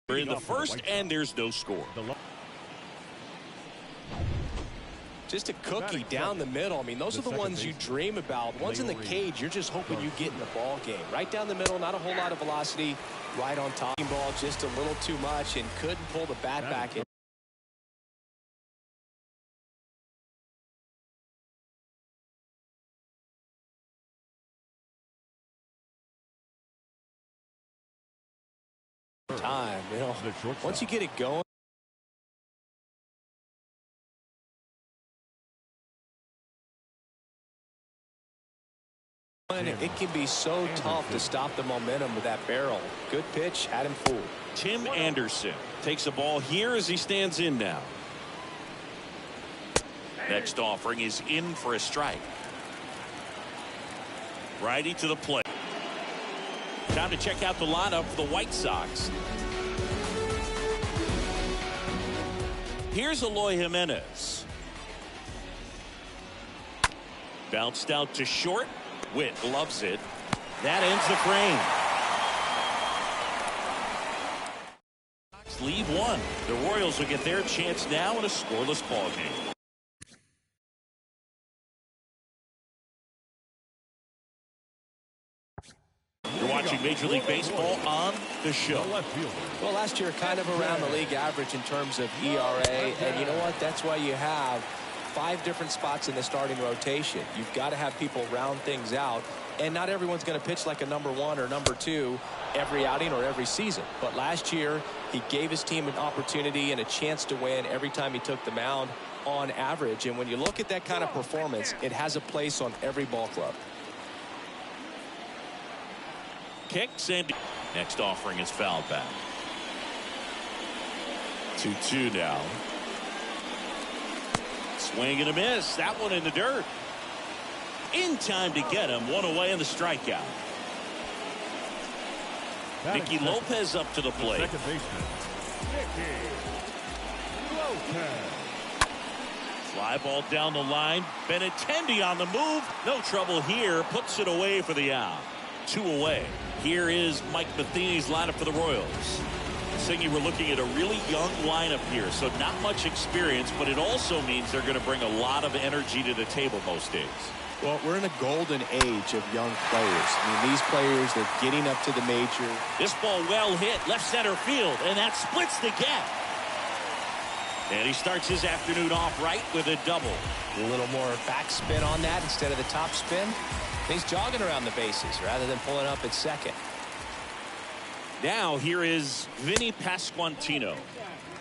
We're in the first, and there's no score. Just a cookie down the middle. I mean, those are the ones you dream about. Ones in the cage, you're just hoping you get in the ball game. Right down the middle, not a whole lot of velocity. Right on top. Ball just a little too much and couldn't pull the bat back in. Time, you know, once you get it going. It can be so tough to stop the momentum with that barrel. Good pitch, had him fooled. Tim Anderson takes the ball here as he stands in now. Next offering is in for a strike. Righty to the plate. Time to check out the lineup for the White Sox. Here's Eloy Jimenez. Bounced out to short. Witt loves it. That ends the frame. Lead one. The Royals will get their chance now in a scoreless ball game. You're watching Major League Baseball on the show. Well, last year kind of around the league average in terms of ERA, and you know what? That's why you have 5 different spots in the starting rotation. You've got to have people round things out, and not everyone's going to pitch like a number 1 or number 2 every outing or every season. But last year, he gave his team an opportunity and a chance to win every time he took the mound on average. And when you look at that kind of performance, it has a place on every ball club. Kicks and next offering is fouled back. 2-2 now. Swing and a miss. That one in the dirt. In time to get him. One away in the strikeout. Nicky Lopez up to the plate. Second baseman, Nicky Lopez. Fly ball down the line. Benintendi on the move. No trouble here. Puts it away for the out. 2 away. Here is Mike Matheny's lineup for the Royals. Singy, we're looking at a really young lineup here, so not much experience, but it also means they're going to bring a lot of energy to the table most days. Well, we're in a golden age of young players. I mean, these players, they're getting up to the major. This ball well hit left center field, and that splits the gap. And he starts his afternoon off right with a double. A little more backspin on that instead of the top spin. He's jogging around the bases rather than pulling up at second. Now here is Vinny Pasquantino.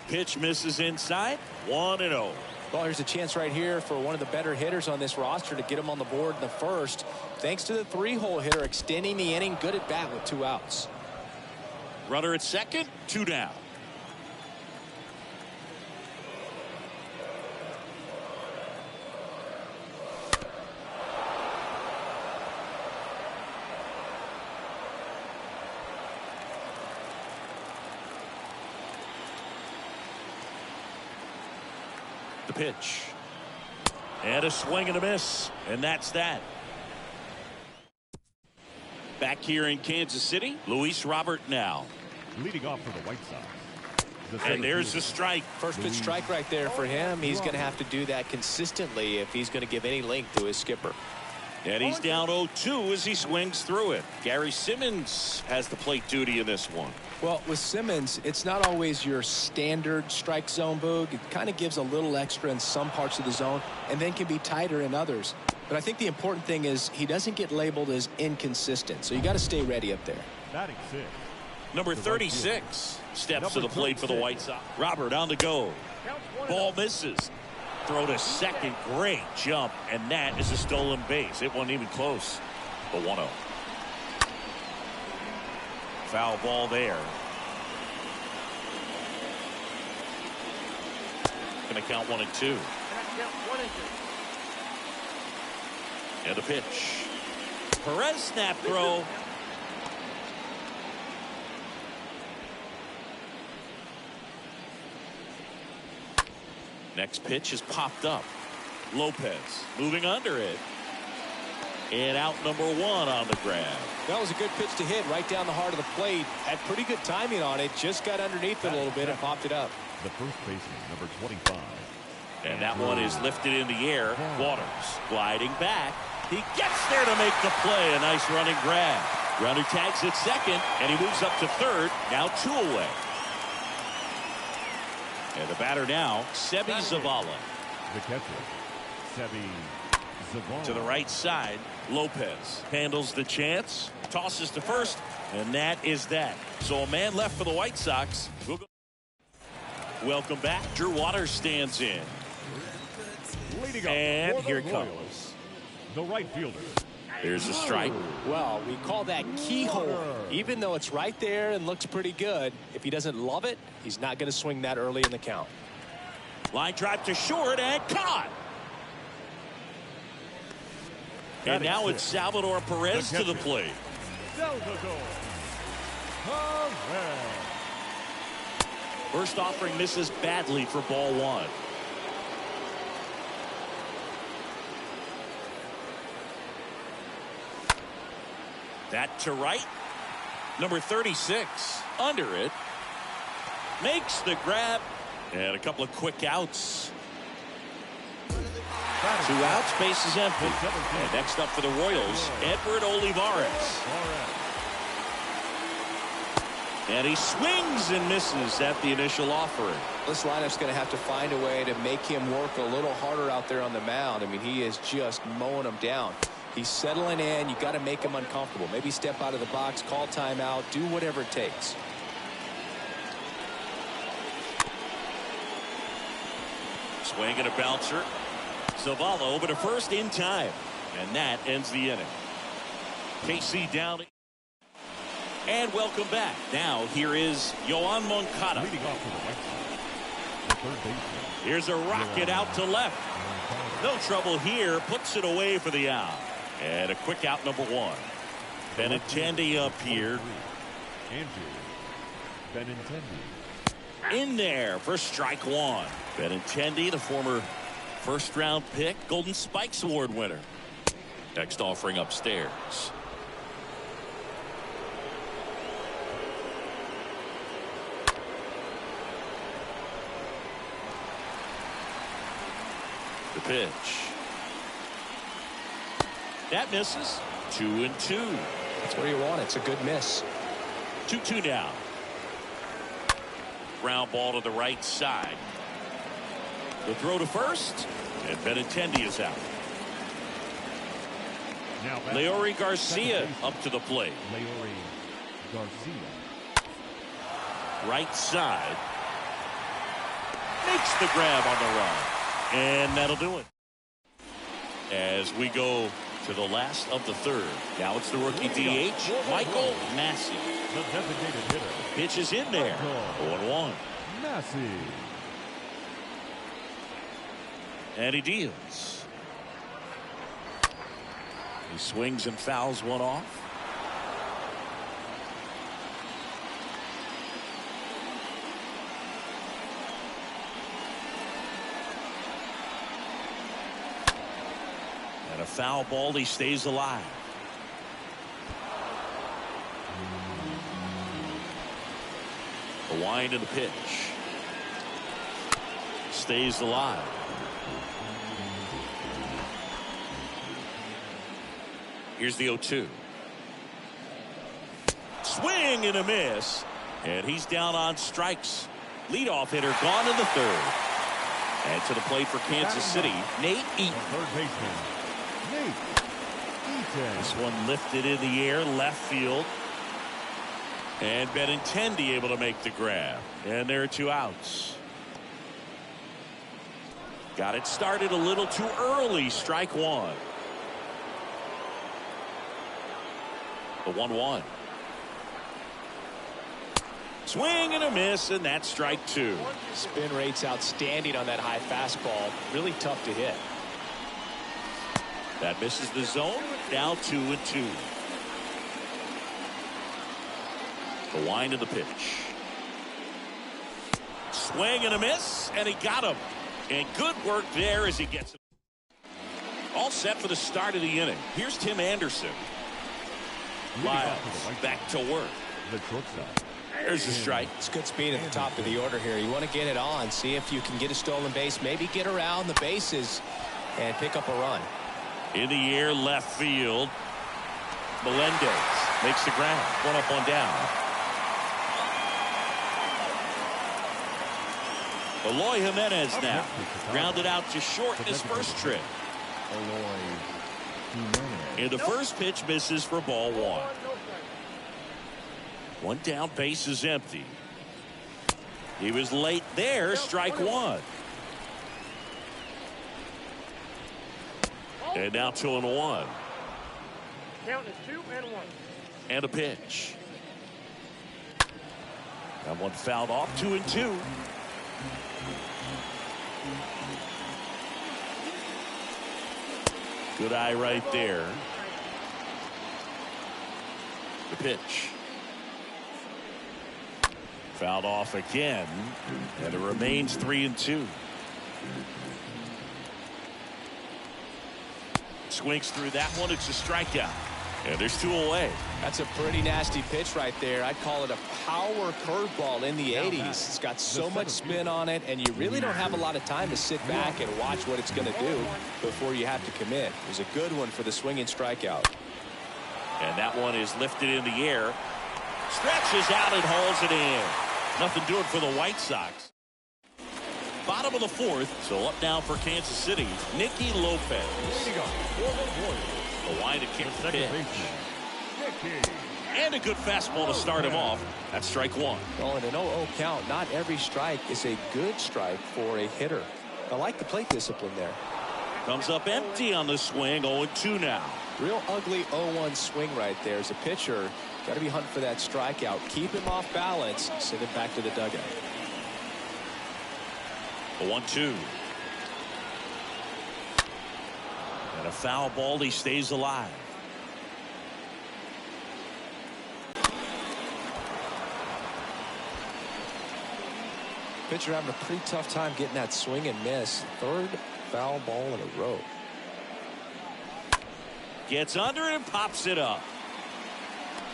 Pitch misses inside. 1-0. Well, here's a chance right here for one of the better hitters on this roster to get him on the board in the first. Thanks to the 3-hole hitter extending the inning. Good at bat with 2 outs. Runner at second. 2 down. The pitch. And a swing and a miss. And that's that. Back here in Kansas City, Luis Robert now. Leading off for the White Sox. And there's the strike. First pitch strike right there for him. He's going to have to do that consistently if he's going to give any length to his skipper. And he's down 0-2 as he swings through it. Gary Simmons has the plate duty in this one. Well, with Simmons, it's not always your standard strike zone, Boog. It kind of gives a little extra in some parts of the zone and then can be tighter in others. But I think the important thing is he doesn't get labeled as inconsistent. So you got to stay ready up there. Batting 6. Number 36 steps to the plate for the White Sox. Robert on the go. Ball misses. Throw to second. Great jump. And that is a stolen base. It wasn't even close. The 1-0. Foul ball there. Going to count 1 and 2. And the pitch. Perez snap throw. Next pitch is popped up. Lopez moving under it. And out number 1 on the grab. That was a good pitch to hit right down the heart of the plate. Had pretty good timing on it. Just got underneath it a little bit and popped it up. The first baseman, number 25. And that one is lifted in the air. Waters gliding back. He gets there to make the play. A nice running grab. Runner tags at second, and he moves up to third. Now 2 away. And the batter now, Seby Zavala. The catcher, Seby Zavala. To the right side, Lopez handles the chance, tosses to first, and that is that. So a man left for the White Sox. We'll go. Welcome back. Drew Waters stands in. Leading up And for the here it Royals, comes. the right fielder. There's a strike. Well, we call that keyhole. Even though it's right there and looks pretty good, if he doesn't love it, he's not going to swing that early in the count. Line drive to short and caught. And now it's Salvador Perez to the plate. Salvador Perez. First offering misses badly for ball 1. That to right. Number 36 under it. Makes the grab. And a couple of quick outs. 2 outs, base is empty. And next up for the Royals, Edward Olivares. And he swings and misses at the initial offering. This lineup's going to have to find a way to make him work a little harder out there on the mound. I mean, he is just mowing them down. He's settling in. You got to make him uncomfortable. Maybe step out of the box, call timeout, do whatever it takes. Swing and a bouncer. Zavala over to first in time. And that ends the inning. KC down. And welcome back. Now here is Yoan Moncada. Leading off for the White Sox, the third baseman. Here's a rocket out to left. No trouble here. Puts it away for the out. And a quick out number 1. Benintendi up here. Andrew Benintendi. In there for strike 1. Benintendi, the former first-round pick, Golden Spikes Award winner. Next offering upstairs. The pitch. That misses. 2-2. That's where you want it. It's a good miss. 2-2 now. Ground ball to the right side. The throw to first, and Benintendi is out. Now Leury Garcia up to the plate. Leury Garcia. Right side. Makes the grab on the run. And that'll do it. As we go to the last of the third. Now it's the rookie DH, Michael Massey. The designated hitter. Pitch is in there. 0-1. Massey. And he deals. He swings and fouls one off. And a foul ball. He stays alive. The wind of the pitch. Stays alive. Here's the 0-2. Swing and a miss. And he's down on strikes. Leadoff hitter gone in the third. And to the plate for Kansas City, Nate Eaton. Third baseman, Nate Eaton. This one lifted in the air, left field. And Benintendi able to make the grab. And there are 2 outs. Got it started a little too early. Strike 1. The 1-1. Swing and a miss, and that's strike 2. Spin rate's outstanding on that high fastball. Really tough to hit. That misses the zone. Now 2-2. The wind of the pitch. Swing and a miss, and he got him. And good work there as he gets it. All set for the start of the inning. Here's Tim Anderson. Lyles back to work. The shortstop. There's the strike. It's good speed at the top of the order here. You want to get it on, see if you can get a stolen base, maybe get around the bases and pick up a run. In the air, left field. Melendez makes the ground. One up, one down. Eloy Jimenez now. Grounded out just short in his first trip. And the first pitch misses for ball one. One down, base is empty. He was late there, strike one. And now 2-1. Count is 2-1. And a pitch. That one fouled off. 2-2. Good eye right there. The pitch. Fouled off again. And it remains 3-2. Swings through that one. It's a strikeout. And there's 2 away. That's a pretty nasty pitch right there. I'd call it a power curveball in the 80s. It's got so much spin on it, and you really don't have a lot of time to sit back and watch what it's going to do before you have to commit. It was a good one for the swinging strikeout. And that one is lifted in the air. Stretches out and hauls it in. Nothing doing for the White Sox. Bottom of the 4th, so up now for Kansas City, Nicky Lopez. The line to kick the pitch. And a good fastball to start him off. That's strike one. Well, in an 0-0 count, not every strike is a good strike for a hitter. I like the plate discipline there. Comes up empty on the swing. 0-2 now. Real ugly 0-1 swing right there. As a pitcher, got to be hunting for that strikeout. Keep him off balance. Send him back to the dugout. 1-2. And a foul ball. He stays alive. Pitcher having a pretty tough time getting that swing and miss. 3rd foul ball in a row. Gets under it and pops it up.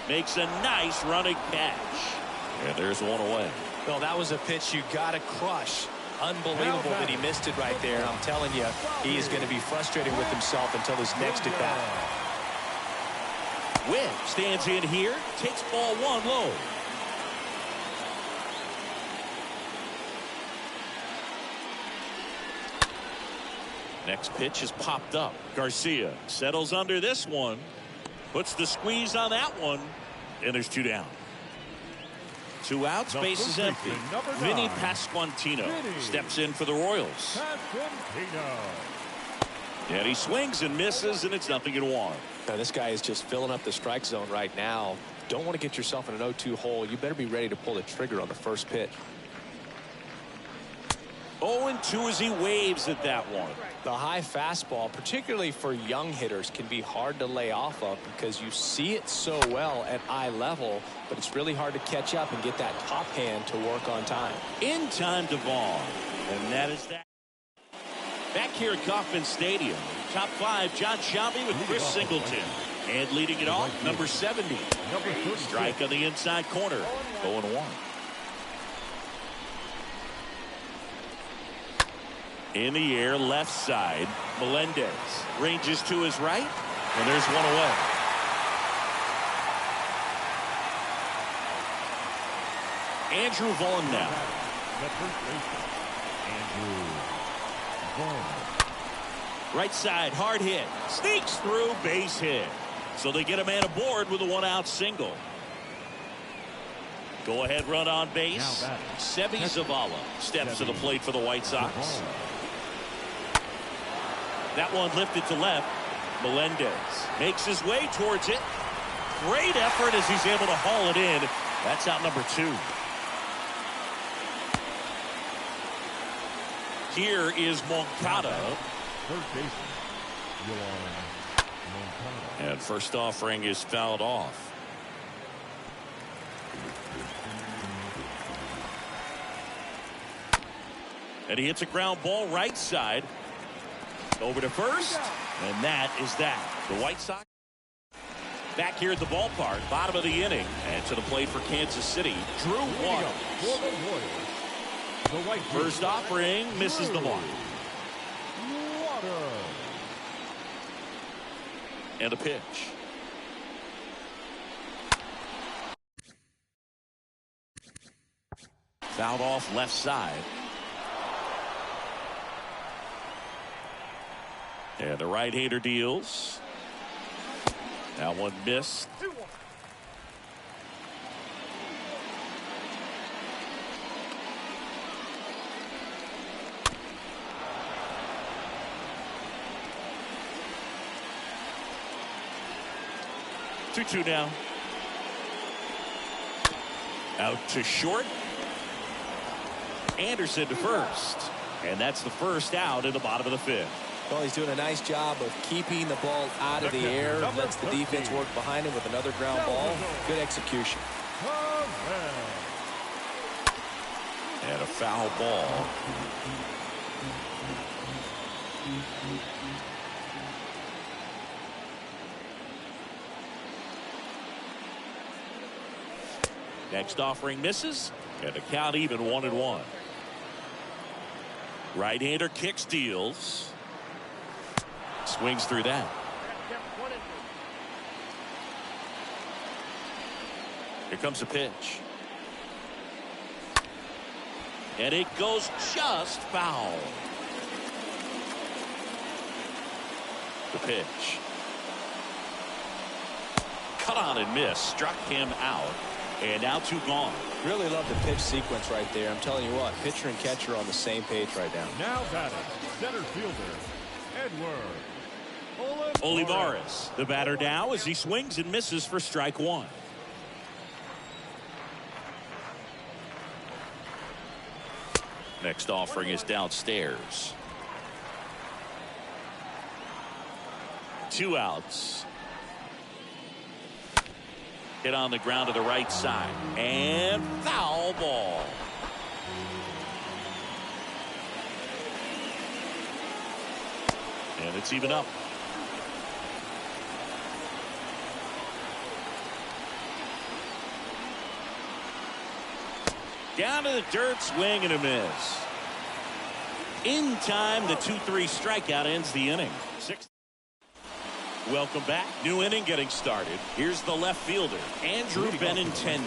Makes a nice running catch. And there's one away. Well, that was a pitch you got to crush. Unbelievable that he missed it right there. I'm telling you, he is going to be frustrated with himself until his next at bat. Witt stands in here, takes ball one low. Next pitch is popped up. Garcia settles under this one. Puts the squeeze on that one. And there's 2 down. 2 outs, base is empty. Vinny Pasquantino steps in for the Royals. And he swings and misses, and it's 0-1. Now, this guy is just filling up the strike zone right now. Don't want to get yourself in an 0-2 hole. You better be ready to pull the trigger on the first pitch. 0-2 as he waves at that one. The high fastball, particularly for young hitters, can be hard to lay off of because you see it so well at eye level, but it's really hard to catch up and get that top hand to work on time. In time to Vaughn. And that is that. Back here at Kauffman Stadium, top 5, John Shelby with Chris Singleton. And leading it off, number 70. Strike on the inside corner. 0-1. In the air, left side. Melendez ranges to his right, and there's one away. Andrew Vaughn now. Andrew Vaughn. Right side, hard hit. Sneaks through, base hit. So they get a man aboard with a 1-out single. Go ahead run on base. Seby Zavala steps to the plate for the White Sox. That one lifted to left. Melendez makes his way towards it. Great effort as he's able to haul it in. That's out number 2. Here is Moncada. First baseman, Yoan Moncada. And first offering is fouled off. And he hits a ground ball right side. Over to first, and that is that. The White Sox back here at the ballpark, bottom of the inning, and to the plate for Kansas City, Drew Waters. For the Royals, the right First offering misses the mark. Water. And a pitch. Fouled off left side. And the right-hander deals. That one missed. 2-1. Two now. Out to short. Anderson to first. And that's the first out in the bottom of the fifth. Well, he's doing a nice job of keeping the ball out of the air. Lets the defense work behind him with another ground ball. Good execution. And a foul ball. Next offering misses, and the count even 1-1. Right-hander kicks, deals. Swings through that. Here comes the pitch. And it goes just foul. The pitch. Cut on and miss. Struck him out. And now 2 gone. Really love the pitch sequence right there. I'm telling you what, pitcher and catcher are on the same page right now. Now batting, center fielder, Edward Olivares, the batter now as he swings and misses for strike 1. Next offering is downstairs. 2 outs. Hit on the ground to the right side. And foul ball. And it's even up. Down to the dirt, swing and a miss. In time, the 2-3 strikeout ends the inning. 6. Welcome back. New inning getting started. Here's the left fielder, Andrew Benintendi.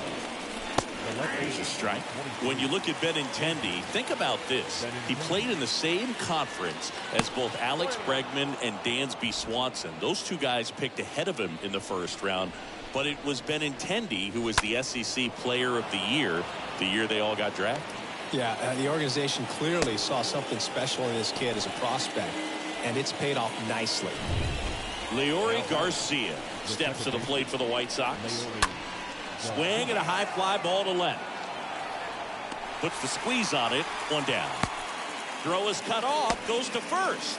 There's a strike. When you look at Benintendi, think about this. He played in the same conference as both Alex Bregman and Dansby Swanson. Those 2 guys picked ahead of him in the first round. But it was Benintendi who was the SEC Player of the year they all got drafted. Yeah, the organization clearly saw something special in this kid as a prospect, and it's paid off nicely. Leury Garcia steps to the plate for the White Sox. Swing and a high fly ball to left. Puts the squeeze on it. 1 down. Throw is cut off. Goes to first.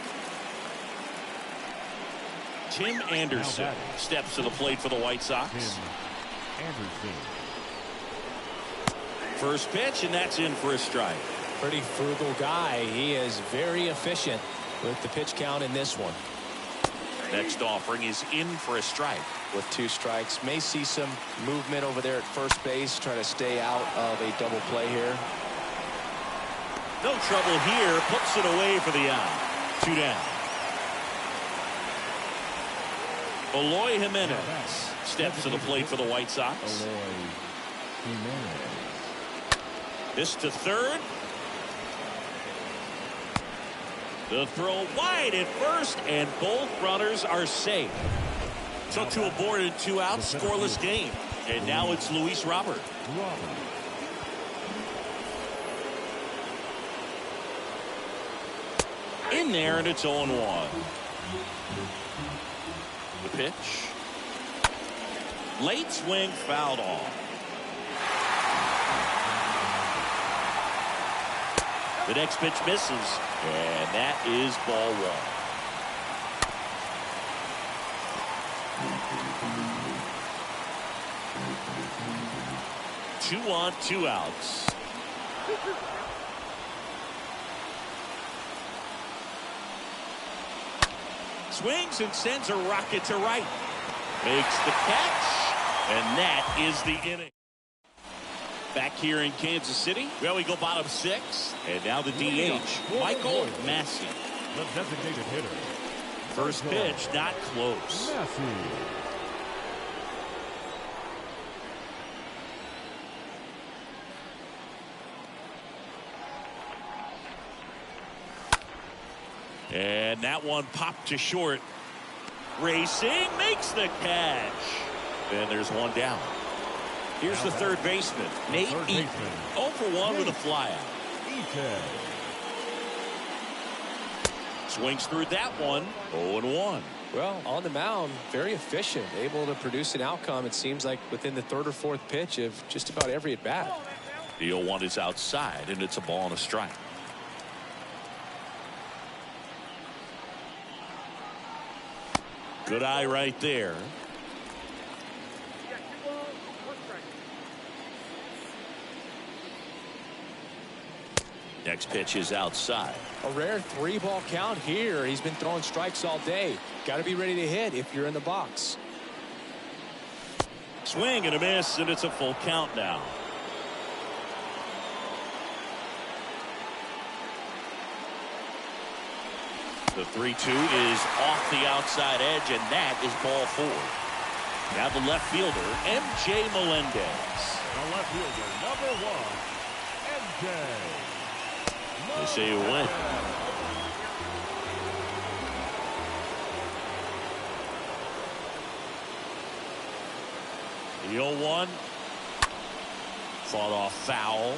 Tim Anderson steps to the plate for the White Sox. First pitch, and that's in for a strike. Pretty frugal guy. He is very efficient with the pitch count in this one. Next offering is in for a strike. With 2 strikes, may see some movement over there at first base, trying to stay out of a double play here. No trouble here, puts it away for the out. 2 down. Eloy Jimenez steps to the plate for the White Sox. This to third. The throw wide at first, and both runners are safe. So 2 aboard and 2 out, scoreless game. And now it's Luis Robert. In there, and it's 0-1. The pitch. Late swing, fouled off. The next pitch misses, and that is ball 1. 2 on, 2 outs. Swings and sends a rocket to right. Makes the catch. And that is the inning. Back here in Kansas City. Well, we go bottom 6. And now the DH, Michael Massey. The designated hitter. First pitch, not close. Massey. And that one popped to short. Racing makes the catch. And there's one down. Here's the third baseman, Nate Eaton. 0 for 1 with a flyout. Swings through that one. 0-1. Well, on the mound, very efficient, able to produce an outcome, it seems like, within the third or fourth pitch of just about every at bat. The 0-1 is outside, and it's a ball and a strike. Good eye right there. Next pitch is outside. A rare 3-ball count here. He's been throwing strikes all day. Got to be ready to hit if you're in the box. Swing and a miss, and it's a full count now. The 3-2 is off the outside edge, and that is ball 4. Now the left fielder, MJ Melendez. The left fielder, number 1, MJ. They say you win. The 0-1. Fought off foul.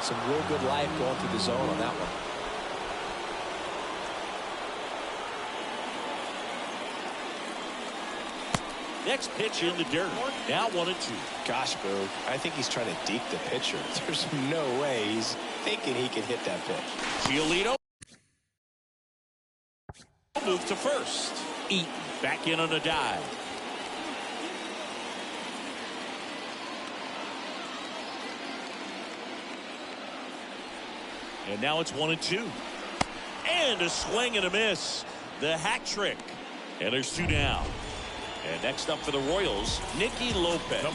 Some real good life going through the zone on that one. Next pitch in the dirt. Now 1-2. Gosh, Boog, I think he's trying to deke the pitcher. There's no way he's thinking he can hit that pitch. Giolito. Move to first. Eaton back in on a dive. And now it's 1-2. And a swing and a miss. The hat trick. And there's 2 down. And next up for the Royals, Nicky Lopez.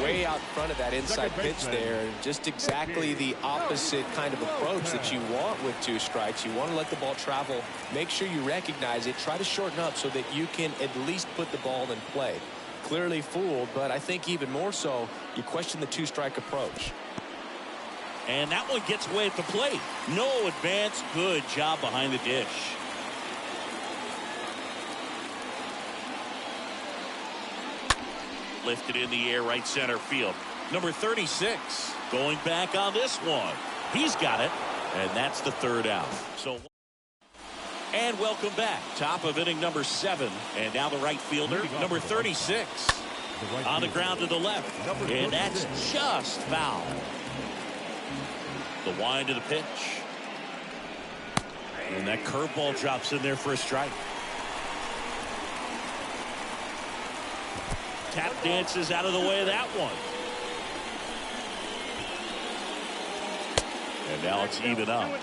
Way out front of that inside pitch there. Just exactly the opposite kind of approach that you want with 2 strikes. You want to let the ball travel. Make sure you recognize it. Try to shorten up so that you can at least put the ball in play. Clearly fooled, but I think even more so, you question the 2-strike approach. And that one gets away at the plate. No advance. Good job behind the dish. Lifted in the air, right center field. Number 36 going back on this one. He's got it, and that's the 3rd out. So, and welcome back. Top of inning number 7, and now the right fielder, number 36, on the ground to the left, and that's just foul. The wind of the pitch, and that curveball drops in there for a strike. Tap dances out of the way of that one. And now it's even up.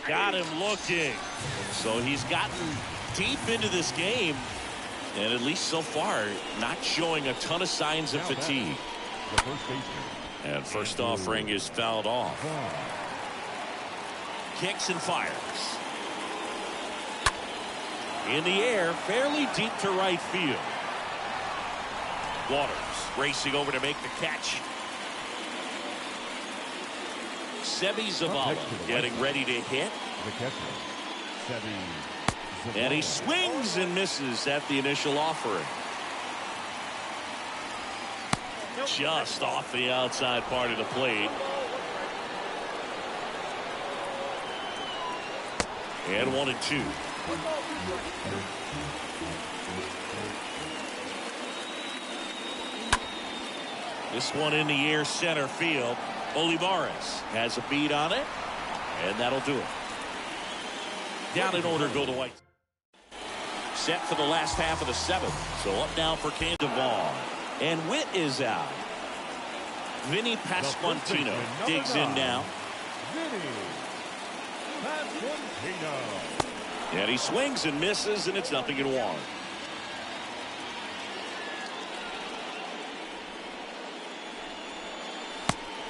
Got him looking. So he's gotten deep into this game. And at least so far, not showing a ton of signs of fatigue. And first offering is fouled off. Kicks and fires. In the air, fairly deep to right field. Waters racing over to make the catch. Seby Zavala getting ready to hit. The catcher, Seby Zavala. And he swings and misses at the initial offering. Just off the outside part of the plate. And 1-2. This one in the air, center field. Olivares has a beat on it, and that'll do it. Down in order go the White. Set for the last half of the 7th. So up now for Kansas Vaughn. And Witt is out. Vinny Pasquantino digs in now. Vinny Pasquantino. And he swings and misses, and it's 0-1.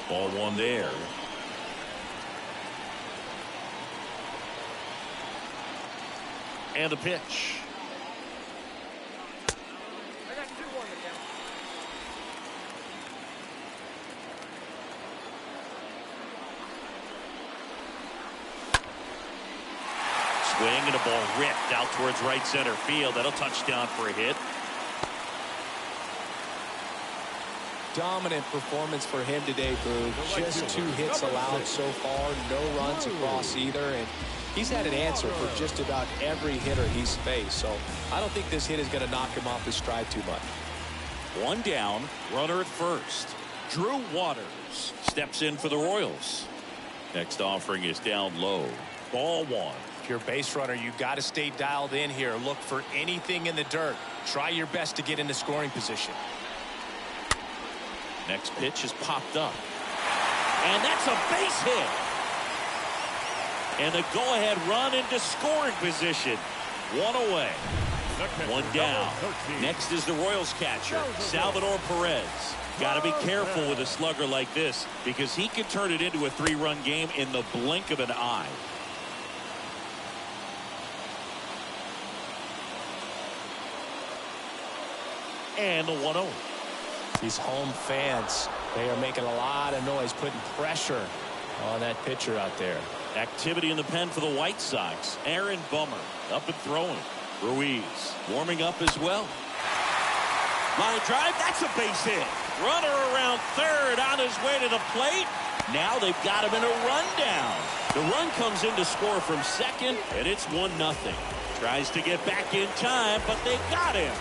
Ball one there. And the pitch. I got 2-1 to count. Swing and a ball ripped out towards right center field. That'll touchdown for a hit. Dominant performance for him today, Boo. Just 2 hits allowed so far, no runs across either, and he's had an answer for just about every hitter he's faced. So I don't think this hit is going to knock him off his stride too much. One down, runner at first. Drew Waters steps in for the Royals. Next offering is down low. Ball one. If you're a base runner, you got to stay dialed in here. Look for anything in the dirt. Try your best to get into scoring position. Next pitch is popped up. And that's a base hit. And the go-ahead run into scoring position. One away. One down. Next is the Royals catcher, Salvador Perez. Got to be careful with a slugger like this because he can turn it into a 3-run game in the blink of an eye. And the 1-0. These home fans, they are making a lot of noise, putting pressure on that pitcher out there. Activity in the pen for the White Sox. Aaron Bummer up and throwing. Ruiz warming up as well. Line drive, that's a base hit. Runner around third on his way to the plate. Now they've got him in a rundown. The run comes in to score from second, and it's 1-0. Tries to get back in time, but they got him.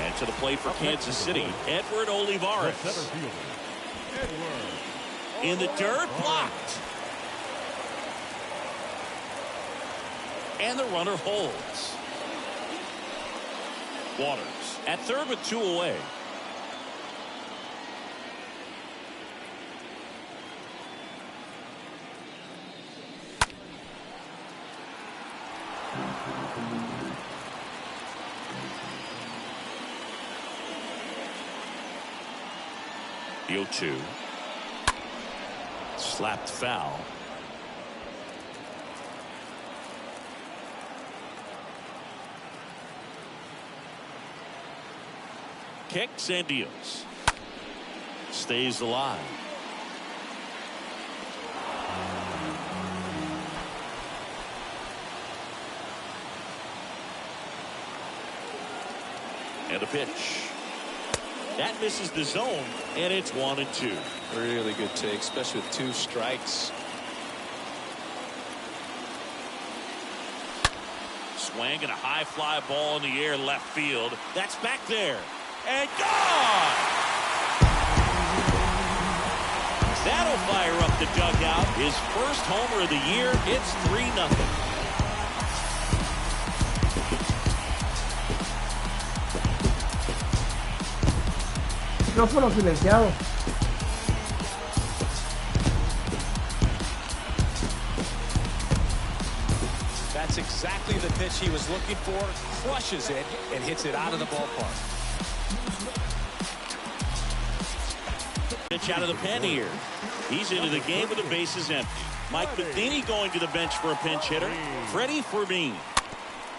And to the plate for Kansas City, Edward Olivares. In the dirt, blocked. And the runner holds. Waters at third with 2 away. The 0-2. Slapped foul. Kicks and deals. Stays alive. And a pitch. That misses the zone, and it's 1-2. Really good take, especially with 2 strikes. Swing and a high fly ball in the air left field. That's back there. And gone! That'll fire up the dugout. His first homer of the year. It's 3-0. Micrófono silenciado. That's exactly the pitch he was looking for. Crushes it and hits it out of the ballpark. Pitch out of the pen here. He's into the game with the bases empty. Mike Matheny going to the bench for a pinch hitter. Freddie Fermin.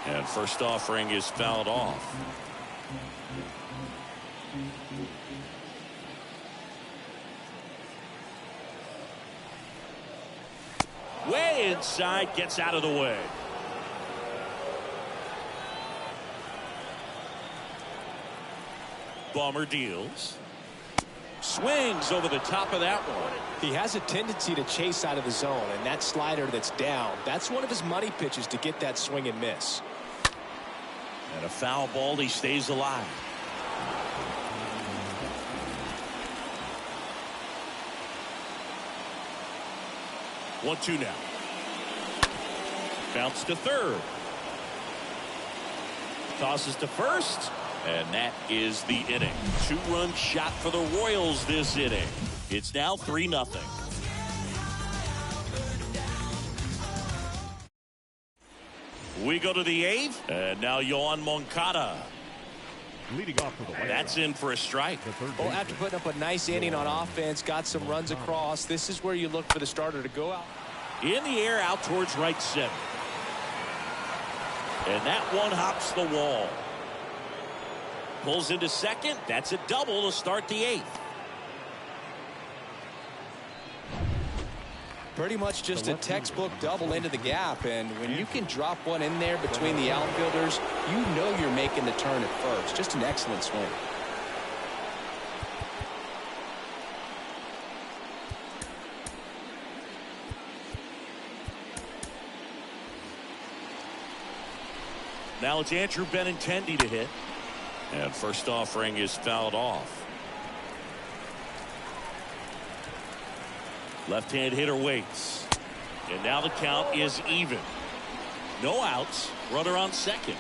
And first offering is fouled off. Way inside, gets out of the way. Bummer deals. Swings over the top of that one. He has a tendency to chase out of the zone, and that slider that's down, that's one of his money pitches to get that swing and miss. And a foul ball, he stays alive. One, 2 now. Bounce to third. Tosses to first. And that is the inning. 2-run shot for the Royals this inning. It's now 3-0. We go to the 8th, and now Yoan Moncada. Leading off for the Rams. That's in for a strike. Well, after putting up a nice inning on offense, got some runs across, this is where you look for the starter to go out. In the air, out towards right center. And that one hops the wall. Pulls into second. That's a double to start the 8th. Pretty much just a textbook double into the gap, and when you can drop one in there between the outfielders, you know you're making the turn at first. Just an excellent swing. Now it's Andrew Benintendi to hit. And first offering is fouled off. Left-hand hitter waits. And now the count is even. No outs. Runner on second.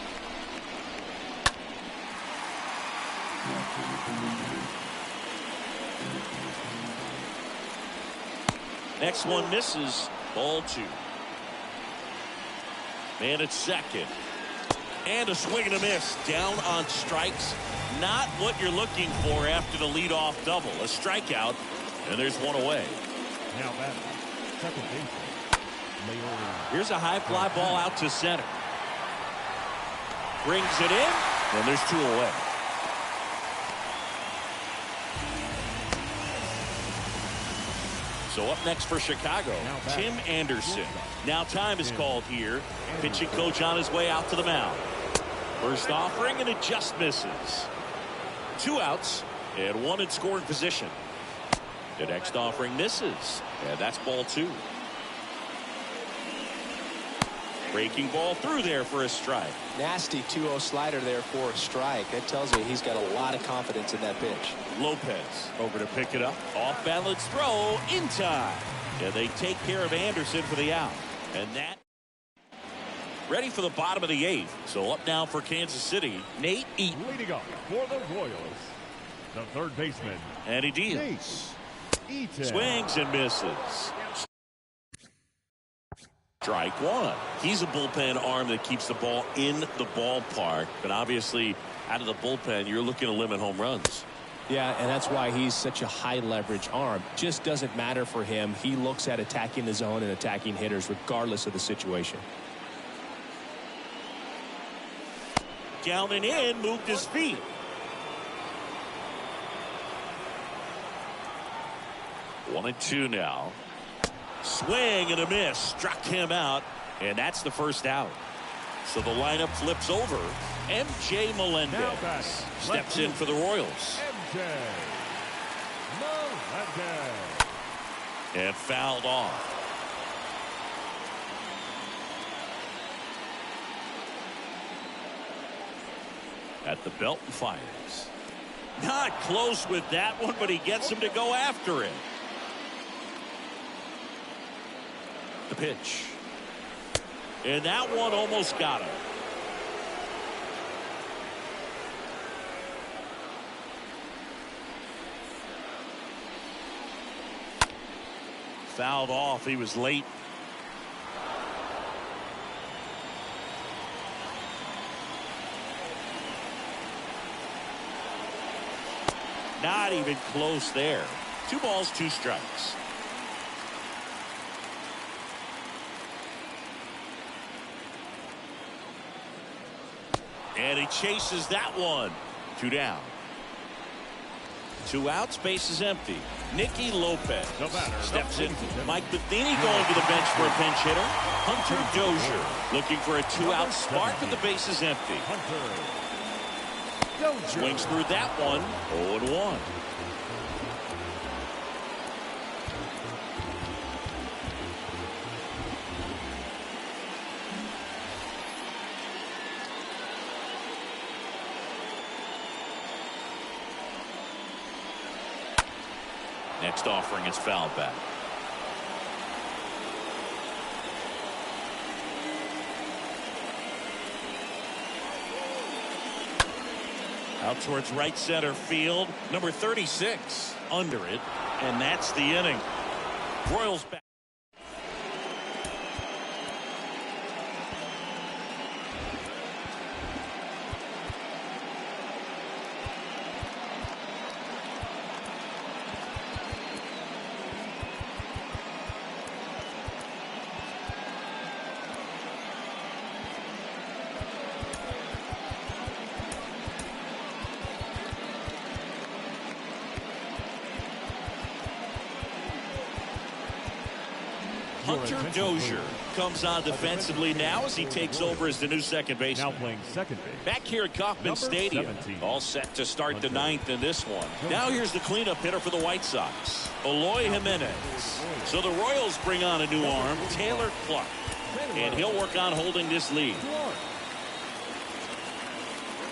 Next one misses. Ball 2. Man at second. And a swing and a miss. Down on strikes. Not what you're looking for after the leadoff double. A strikeout. And there's one away. Now batting, second baseman. Here's a high fly ball out to center. Brings it in. And there's 2 away. So up next for Chicago, Tim Anderson. Now time is called here. Pitching coach on his way out to the mound. First offering, and it just misses. 2 outs and 1 in scoring position. The next offering misses, and that's ball 2. Breaking ball through there for a strike. Nasty 2-0 slider there for a strike. That tells you he's got a lot of confidence in that pitch. Lopez over to pick it up. Off balance throw in time. Yeah, they take care of Anderson for the out. And that ready for the bottom of the 8th. So up now for Kansas City, Nate Eaton. Leading up for the Royals, the third baseman, And he deals. Eaton. Swings and misses. Strike 1. He's a bullpen arm that keeps the ball in the ballpark. But obviously, out of the bullpen, you're looking to limit home runs. Yeah, and that's why he's such a high leverage arm. Just doesn't matter for him. He looks at attacking the zone and attacking hitters regardless of the situation. Down and in, moved his feet. One and 2 now. Swing and a miss. Struck him out. And that's the first out. So the lineup flips over. MJ Melendez steps in for the Royals. MJ Melendez. And fouled off. At the belt and fires. Not close with that one, but he gets him to go after it. The pitch. And that one almost got him. Fouled off. He was late. Not even close there. 2 balls, 2 strikes. And he chases that one. 2 down. 2 outs, base is empty. Nicky Lopez steps in. Mike Matheny going to the bench for a pinch hitter. Hunter Dozier looking for a 2-out spark with the bases empty. Swings through that one. 0-1. Next offering is fouled back. Out towards right center field. Number 36 under it. And that's the inning. Royals back. Hunter Dozier comes on defensively now as he takes over as the new second baseman. Now playing second base. Back here at Kauffman Stadium. 17. All set to start the ninth in this one. Now here's the cleanup hitter for the White Sox, Eloy Jimenez. So the Royals bring on a new arm, Taylor Clark. And he'll work on holding this lead.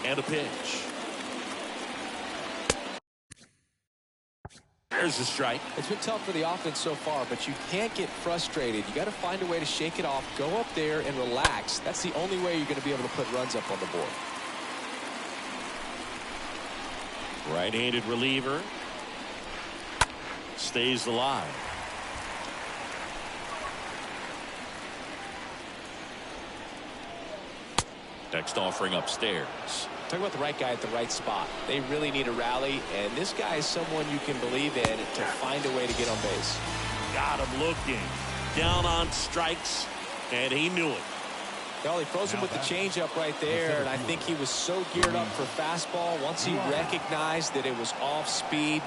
And a pitch. There's a strike. It's been tough for the offense so far, but you can't get frustrated. You got to find a way to shake it off, go up there and relax. That's the only way you're going to be able to put runs up on the board. Right-handed reliever. Stays alive. Next offering upstairs. Talk about the right guy at the right spot. They really need a rally, and this guy is someone you can believe in to find a way to get on base. Got him looking. Down on strikes, and he knew it. Well, he froze him with the changeup right there, and I think he was so geared up for fastball. Once he recognized that it was off speed,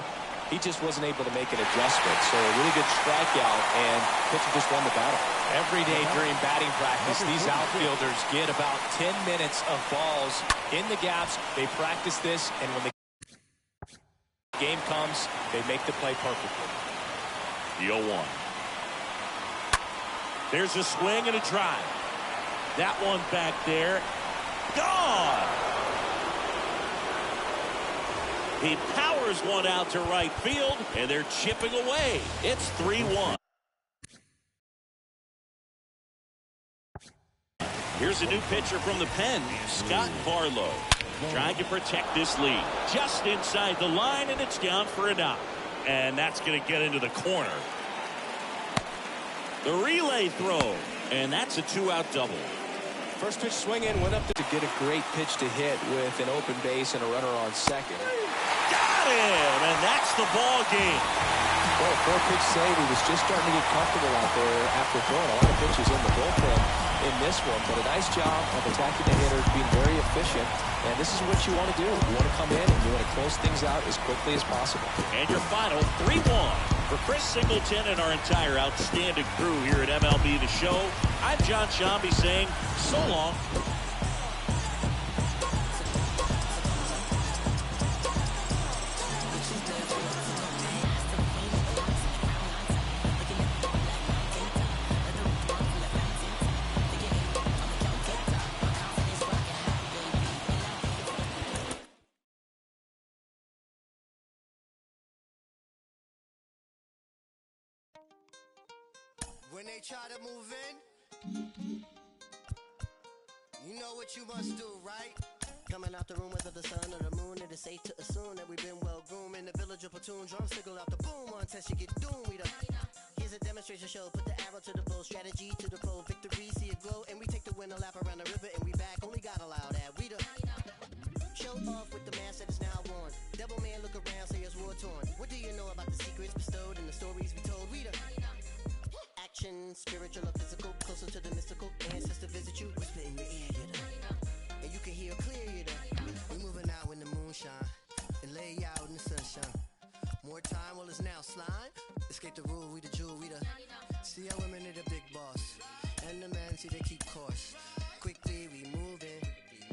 he just wasn't able to make an adjustment. So a really good strikeout, and pitcher just won the battle. Every day during batting practice, these outfielders get about 10 minutes of balls in the gaps. They practice this, and when the game comes, they make the play perfectly. The 0-1. There's a swing and a drive. That one back there. Gone! He powers one out to right field, and they're chipping away. It's 3-1. Here's a new pitcher from the pen, Scott Barlow, trying to protect this lead. Just inside the line, and it's down for a knock. And that's going to get into the corner. The relay throw, and that's a two-out double. First pitch swing in, went up to get a great pitch to hit with an open base and a runner on second. Got him, and that's the ball game. Well, four-pitch save. He was just starting to get comfortable out there after throwing a lot of pitches in the bullpen in this one. But a nice job of attacking the hitter, being very efficient. And this is what you want to do. You want to come in and you want to close things out as quickly as possible. And your final 3-1. For Chris Singleton and our entire outstanding crew here at MLB The Show, I'm John Shambi saying so long. When they try to move in, you know what you must do, right? Coming out the room whether the sun or the moon, it is safe to assume that we've been well groomed in the village of platoon. Drums signal out the boom until you get doomed. Here's a demonstration show, put the arrow to the bow, strategy to the pole, victory, see it glow, and we take the win a lap around the river and we back. Only God allowed that. We the show off with the mask that is now worn. Devil man look around, say it's war torn. What do you know about the secrets bestowed and the stories we told? We the action, spiritual or physical, closer to the mystical. Ancestor visit you, whisper in your ear, you know. And you can hear clear, you know. We moving out in the moonshine and lay out in the sunshine. More time, well it's now slime. Escape the rule, we the jewel, we the. See how women are the big boss, and the men see they keep course. Quickly we moving,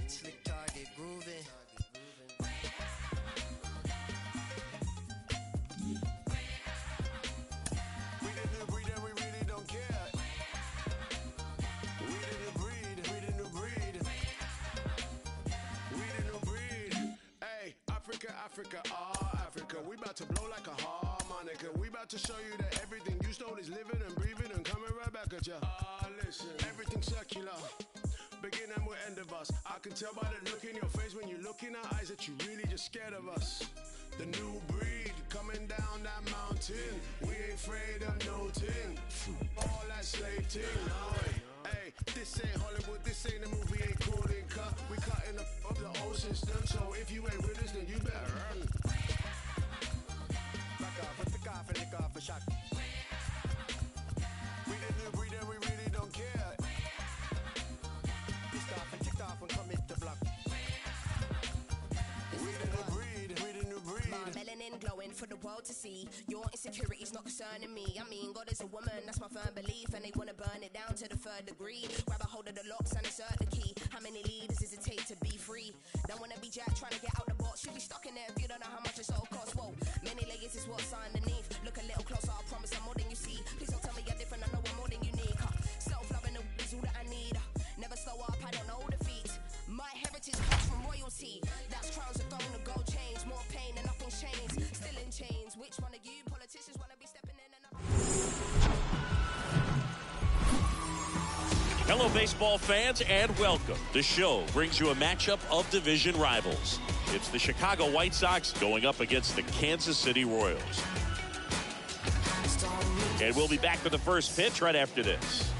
slick target grooving. Africa, Africa, we about to blow like a harmonica. We about to show you that everything you stole is living and breathing and coming right back at ya. Listen, everything's circular. beginning will end of us. I can tell by the look in your face when you look in our eyes that you really just scared of us. The new breed coming down that mountain. We ain't afraid of no ting. All that slave ting, no. Hey, this ain't Hollywood, this ain't a movie, ain't cool and cut. We cutting up the old system, so if you ain't with us, then you better run. Back off, with the cough and lick off a shot. We the new breed and we really don't care. Pissed off and ticked off and commit the block. We the new breed, we the new breed. My melanin glowing for the world to see. Your insecurities not concerning me. I mean, God is a woman, that's my firm belief. And they wanna burn it down to the 3rd degree. Grab a hold of the locks and insert the key. How many leaders does it take to be free? Don't wanna be Jack trying to get out the box. Should be stuck in there if you don't know how much it's all costs. Whoa, many layers is what's underneath. Look a little closer, I promise I'm more than you see. Please don't tell me you're different, I know I'm more than unique. Self-loving is all that I need. Never slow up, I don't know defeat. My heritage comes from royalty. That's crowns of throne, the gold chains. More pain and nothing's changed. Still in chains. Which one of you politicians wanna be stepping in and up? Hello, baseball fans, and welcome. The show brings you a matchup of division rivals. It's the Chicago White Sox going up against the Kansas City Royals. And we'll be back with the first pitch right after this.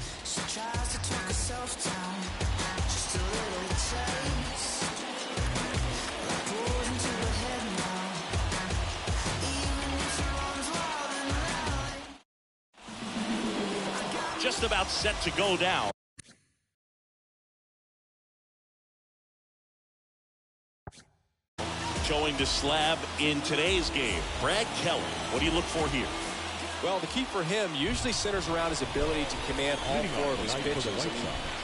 Just about set to go down. Showing the slab in today's game, Brad Kelly. What do you look for here? Well, the key for him usually centers around his ability to command all 4 of his pitches.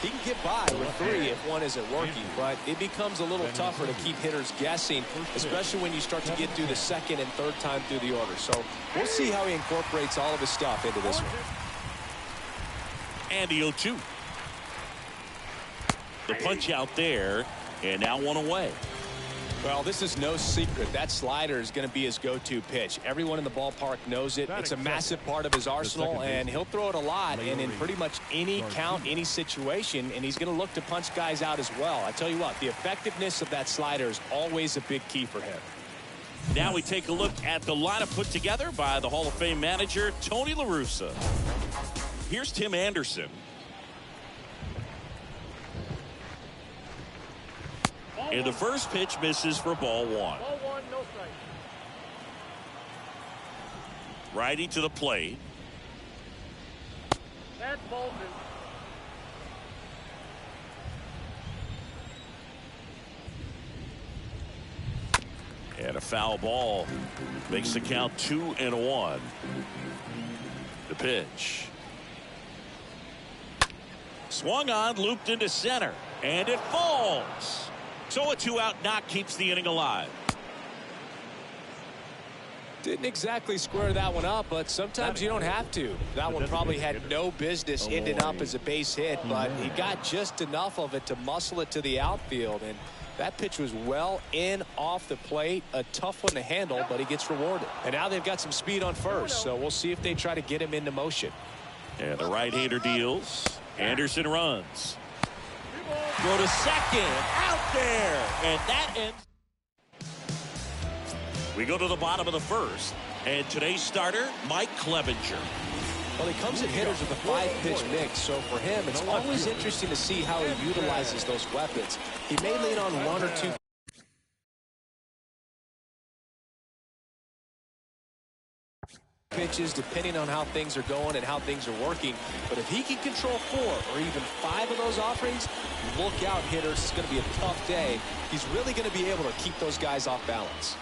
He can get by with 3 if one isn't working, but it becomes a little tougher to keep hitters guessing, especially when you start to get through the 2nd and 3rd time through the order. So we'll see how he incorporates all of his stuff into this one. And the 0-2. The punch out there, and now 1 away. Well, this is no secret. That slider is going to be his go-to pitch. Everyone in the ballpark knows it. It's a massive part of his arsenal, and he'll throw it a lot and in pretty much any count, any situation, and he's going to look to punch guys out as well. I tell you what, the effectiveness of that slider is always a big key for him. Now we take a look at the lineup put together by the Hall of Fame manager, Tony La Russa. Here's Tim Anderson. And the first pitch misses for ball 1. Ball 1, no strike. Righty to the plate. That's Bolton. And a foul ball makes the count 2-1. The pitch. Swung on, looped into center, and it falls. So a 2-out knock keeps the inning alive. Didn't exactly square that one up, but sometimes you don't have to. That one probably had no business ending up as a base hit, but he got just enough of it to muscle it to the outfield. And that pitch was well in off the plate. A tough one to handle, but he gets rewarded. And now they've got some speed on first, so we'll see if they try to get him into motion. And the right-hander deals. Anderson runs. Go to second. Out there. And that ends. We go to the bottom of the first. And today's starter, Mike Clevinger. Well, he comes at hitters with a 5-pitch mix, so for him, it's always interesting to see how he utilizes those weapons. He may lean on 1 or 2 pitches depending on how things are going and how things are working, but if he can control 4 or even 5 of those offerings, look out, hitters. It's going to be a tough day. He's really going to be able to keep those guys off balance.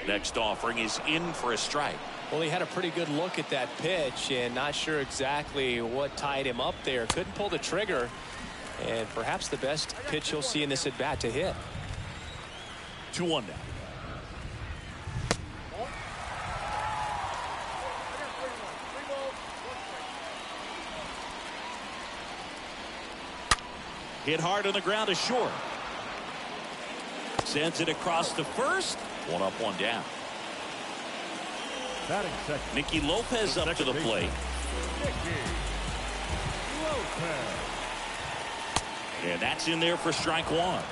Next offering is in for a strike. Well, he had a pretty good look at that pitch and not sure exactly what tied him up there. Couldn't pull the trigger, and perhaps the best pitch you'll see in this at bat to hit. 2-1 now. Hit hard on the ground to short. Sends it across to first. 1 up, 1 down. Nicky Lopez up to the plate. Lopez. And that's in there for strike one.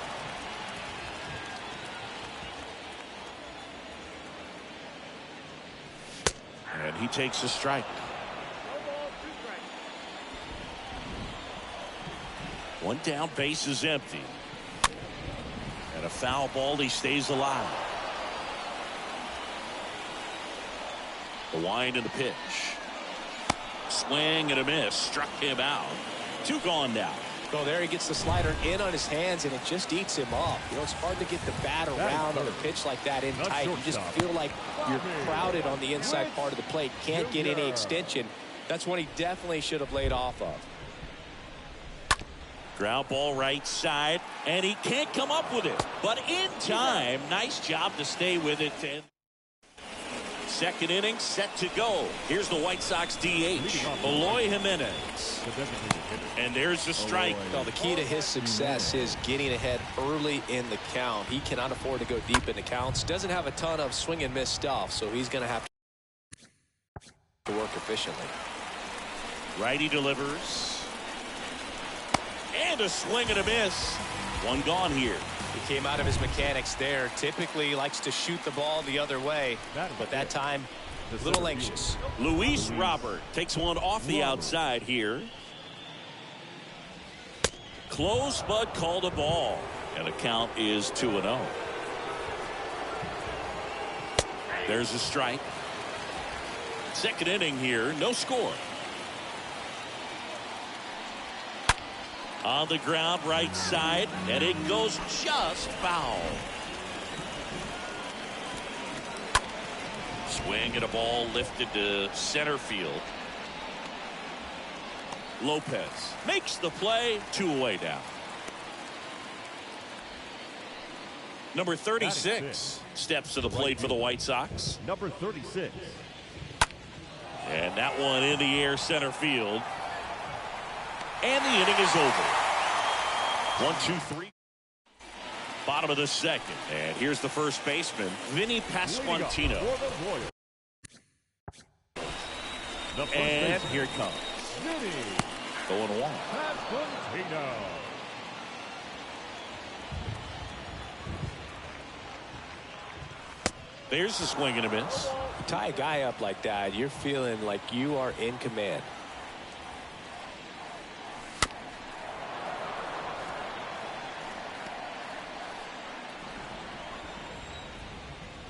And he takes a strike. No ball, 2 strikes. One down, base is empty. And a foul ball, he stays alive. The wind and the pitch. Swing and a miss. Struck him out. 2 gone now. Well, there he gets the slider in on his hands, and it just eats him up. You know, it's hard to get the bat around on a pitch like that in tight. You just feel like you're crowded on the inside part of the plate. Can't get any extension. That's one he definitely should have laid off of. Ground ball right side, and he can't come up with it. But in time, nice job to stay with it. And second inning set to go. Here's the White Sox DH, Eloy Jimenez. And there's the strike. Well, the key to his success is getting ahead early in the count. He cannot afford to go deep in the counts. Doesn't have a ton of swing and miss stuff, so he's going to have to work efficiently. Righty delivers. And a swing and a miss. 1 gone here. He came out of his mechanics there. Typically likes to shoot the ball the other way, but that time a little anxious. Luis Robert takes one off the outside here. Close, but called a ball. And the count is 2-0. There's a strike. Second inning here, no score. On the ground, right side, and it goes just foul. Swing and a ball lifted to center field. Lopez makes the play. 2 away down. Number 36 steps to the plate for the White Sox. Number 36. And that one in the air center field. And the inning is over. 1, 2, 3. Bottom of the second. And here's the first baseman, Vinny Pasquantino. And here it comes. 0-1. Pasquantino. There's the swing and a miss. You tie a guy up like that, you're feeling like you are in command.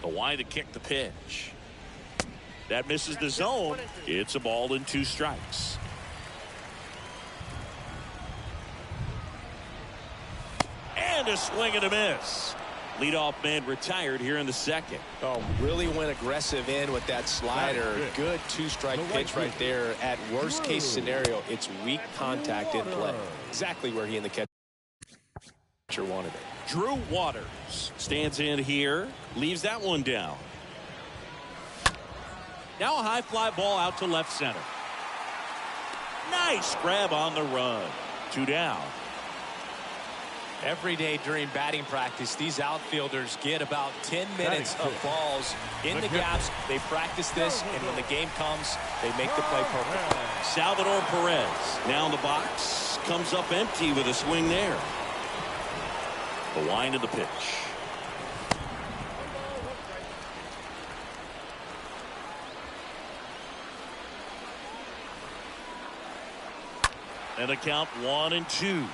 The wind to kick the pitch. That misses the zone. It's a ball and 2 strikes. And a swing and a miss. Leadoff man retired here in the second. Oh, really went aggressive in with that slider. Good 2-strike pitch right there. At worst case scenario, it's weak contact in play. Exactly where he and the catcher wanted it. Drew Waters stands in here, leaves that one down. Now a high fly ball out to left center. Nice grab on the run. 2 down. Every day during batting practice, these outfielders get about 10 minutes of balls in the gaps. They practice this, and when the game comes, they make the play perfect. Salvador Perez now in the box, comes up empty with a swing there. The wind of the pitch. And the count 1-2.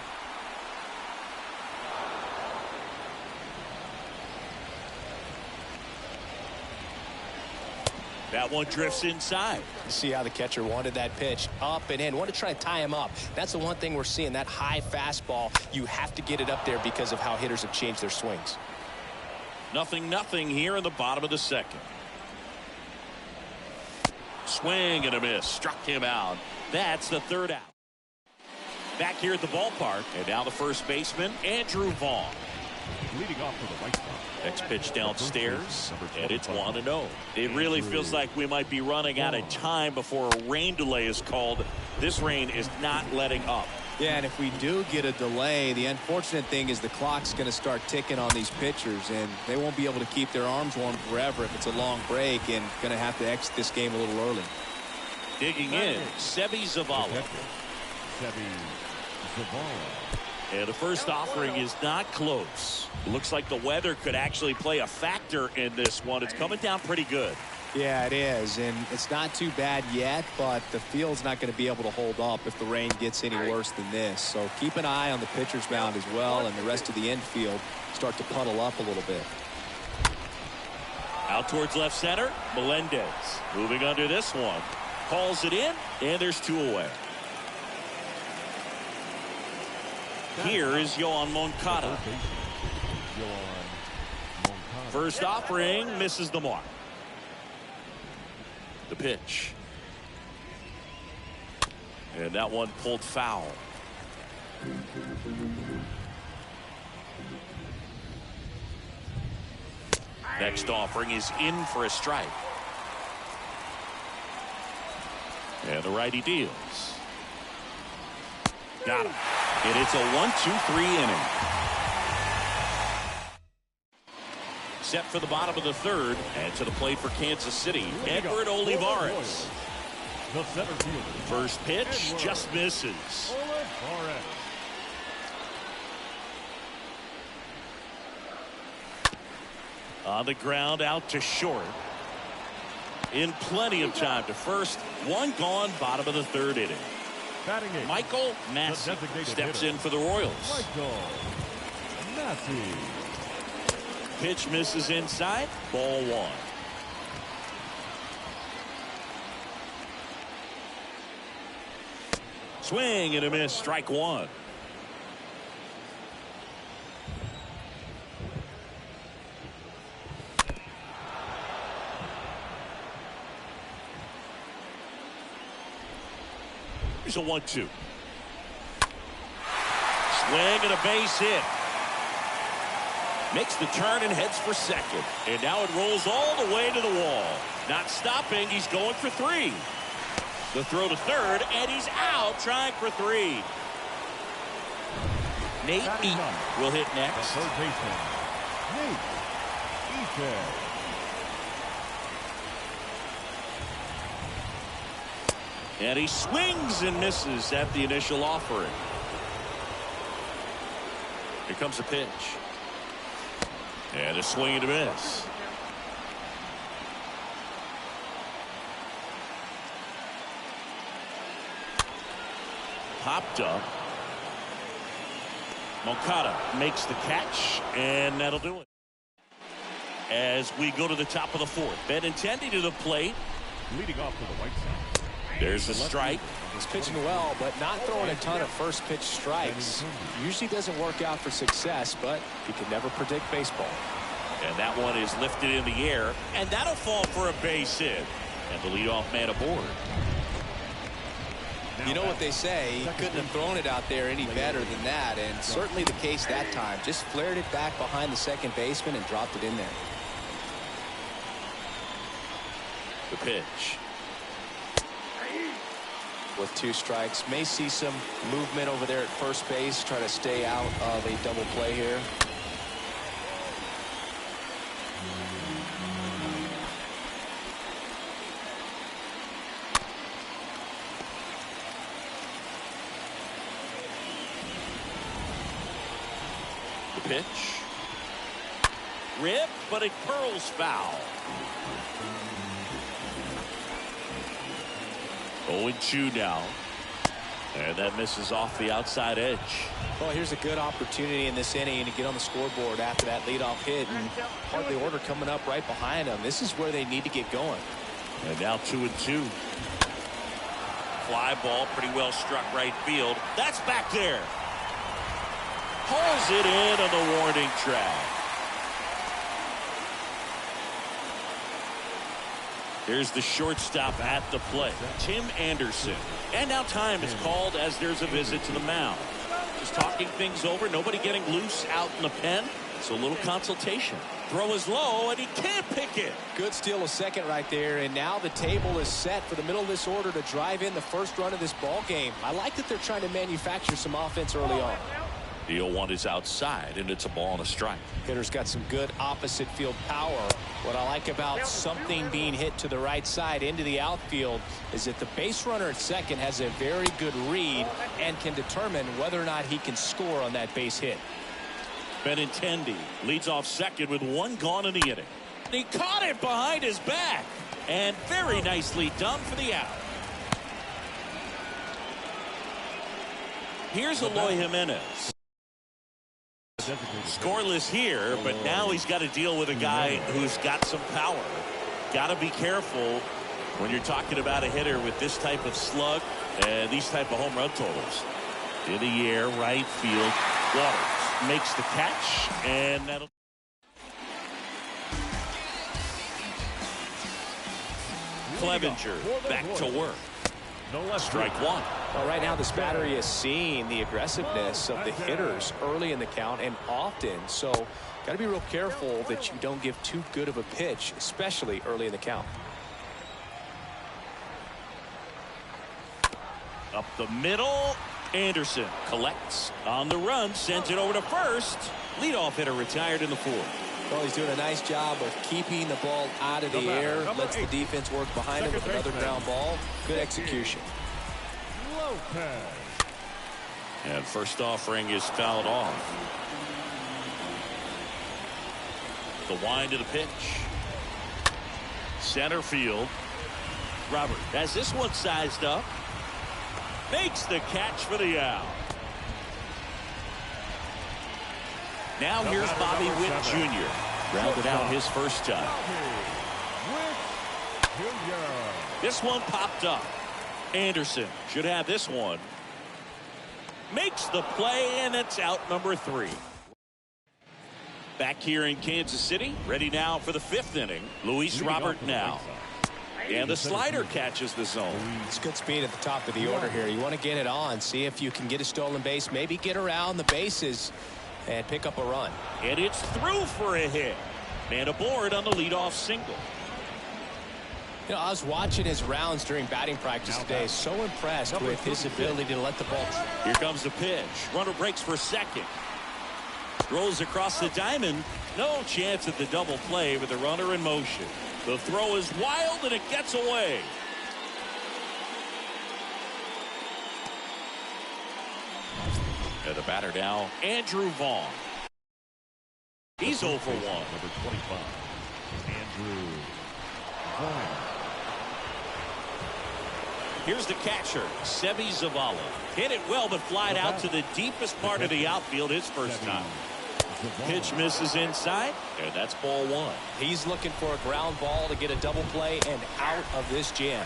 That one drifts inside. You see how the catcher wanted that pitch up and in. Want to try to tie him up. That's the one thing we're seeing. That high fastball, you have to get it up there because of how hitters have changed their swings. 0-0 here in the bottom of the second. Swing and a miss. Struck him out. That's the 3rd out. Back here at the ballpark. And now the first baseman, Andrew Vaughn. Leading off for the White Sox. Next pitch downstairs, and it's 1-0. It really feels like we might be running out of time before a rain delay is called. This rain is not letting up. Yeah, and if we do get a delay, the unfortunate thing is the clock's going to start ticking on these pitchers, and they won't be able to keep their arms warm forever if it's a long break, and going to have to exit this game a little early. Digging in, Seby Zavala. Seby Zavala. And the first offering is not close. Looks like the weather could actually play a factor in this one. It's coming down pretty good. Yeah, it is, and it's not too bad yet, but the field's not going to be able to hold up if the rain gets any worse than this. So keep an eye on the pitcher's mound as well, and the rest of the infield start to puddle up a little bit. Out towards left center, Melendez moving under this one. Calls it in, and there's 2 away. Here is Yoan Moncada. First offering misses the mark. The pitch. And that one pulled foul. Next offering is in for a strike. And the righty deals. Got him. And it's a 1-2-3 inning. Set for the bottom of the third, and to the plate for Kansas City, Edward Olivares. The center fielder. First pitch just misses. Olivares. On the ground, out to short. In plenty of time to first. One gone, bottom of the third inning. Michael Massey steps in for the Royals. Michael Massey. Pitch misses inside. Ball 1. Swing and a miss. Strike 1. Here's a 1-2. Swing and a base hit. Makes the turn and heads for second. And now it rolls all the way to the wall. Not stopping. He's going for 3. The throw to third, and he's out trying for 3. Nate Eaton will hit next. Third baseman, Nate Eaton. And he swings and misses at the initial offering. Here comes a pitch. And a swing and a miss. Popped up. Moncada makes the catch, and that'll do it. As we go to the top of the fourth, Benintendi to the plate. Leading off to the White Sox. There's the strike. He's pitching well, but not throwing a ton of first pitch strikes. Usually doesn't work out for success, but you can never predict baseball. And that one is lifted in the air, and that'll fall for a base hit. And the leadoff man aboard. You know what they say, he couldn't have thrown it out there any better than that, and certainly the case that time. Just flared it back behind the second baseman and dropped it in there. The pitch. With 2 strikes, may see some movement over there at first base, try to stay out of a double play here. The pitch. Rip, but it curls foul. 0-2 now. And that misses off the outside edge. Well, here's a good opportunity in this inning to get on the scoreboard after that leadoff hit. And part of the order coming up right behind them. This is where they need to get going. And now 2-2. Fly ball pretty well struck right field. That's back there. Hauls it in on the warning track. Here's the shortstop at the plate, Tim Anderson. And now time is called as there's a visit to the mound. Just talking things over, nobody getting loose out in the pen. So a little consultation. Throw is low, and he can't pick it. Good steal of second right there, and now the table is set for the middle of this order to drive in the first run of this ball game. I like that they're trying to manufacture some offense early on. The 0-1 is outside, and it's a ball and a strike. Hitter's got some good opposite field power. What I like about something being hit to the right side into the outfield is that the base runner at second has a very good read and can determine whether or not he can score on that base hit. Benintendi leads off second with 1 gone in the inning. He caught it behind his back, and very nicely done for the out. Here's Eloy Jimenez. Scoreless here, but now he's got to deal with a guy who's got some power. Got to be careful when you're talking about a hitter with this type of slug and these type of home run totals. In the air, right field. Waters makes the catch, and that'll. Clevenger back to work. Strike 1. Well, right now this battery is seeing the aggressiveness of the hitters early in the count and often, so got to be real careful that you don't give too good of a pitch, especially early in the count. Up the middle. Anderson collects on the run, sends it over to first. Leadoff hitter retired in the 4th. Well, he's doing a nice job of keeping the ball out of the air. Lets the defense work behind him with another ground ball. Good execution. Lopez. And first offering is fouled off. The wind of the pitch. Center field. Robert has this one sized up. Makes the catch for the out. Now here's Bobby Witt Jr. Rounded out his first time. This one popped up. Anderson should have this one. Makes the play, and it's out number 3. Back here in Kansas City, ready now for the 5th inning. Luis Robert now. And the slider catches the zone. It's good speed at the top of the order here. You want to get it on, see if you can get a stolen base, maybe get around the bases and pick up a run. And it's through for a hit. Man aboard on the leadoff single. You know, I was watching his rounds during batting practice today. So impressed with his ability to let the ball. Here comes the pitch. Runner breaks for second. Rolls across the diamond. No chance at the double play with the runner in motion. The throw is wild, and it gets away. And the batter now, Andrew Vaughn. He's 0 for 1. Number 25, Andrew Vaughn. Here's the catcher, Seby Zavala. Hit it well, but flied out to the deepest part of the outfield his first time. Pitch misses inside, and that's ball 1. He's looking for a ground ball to get a double play and out of this jam.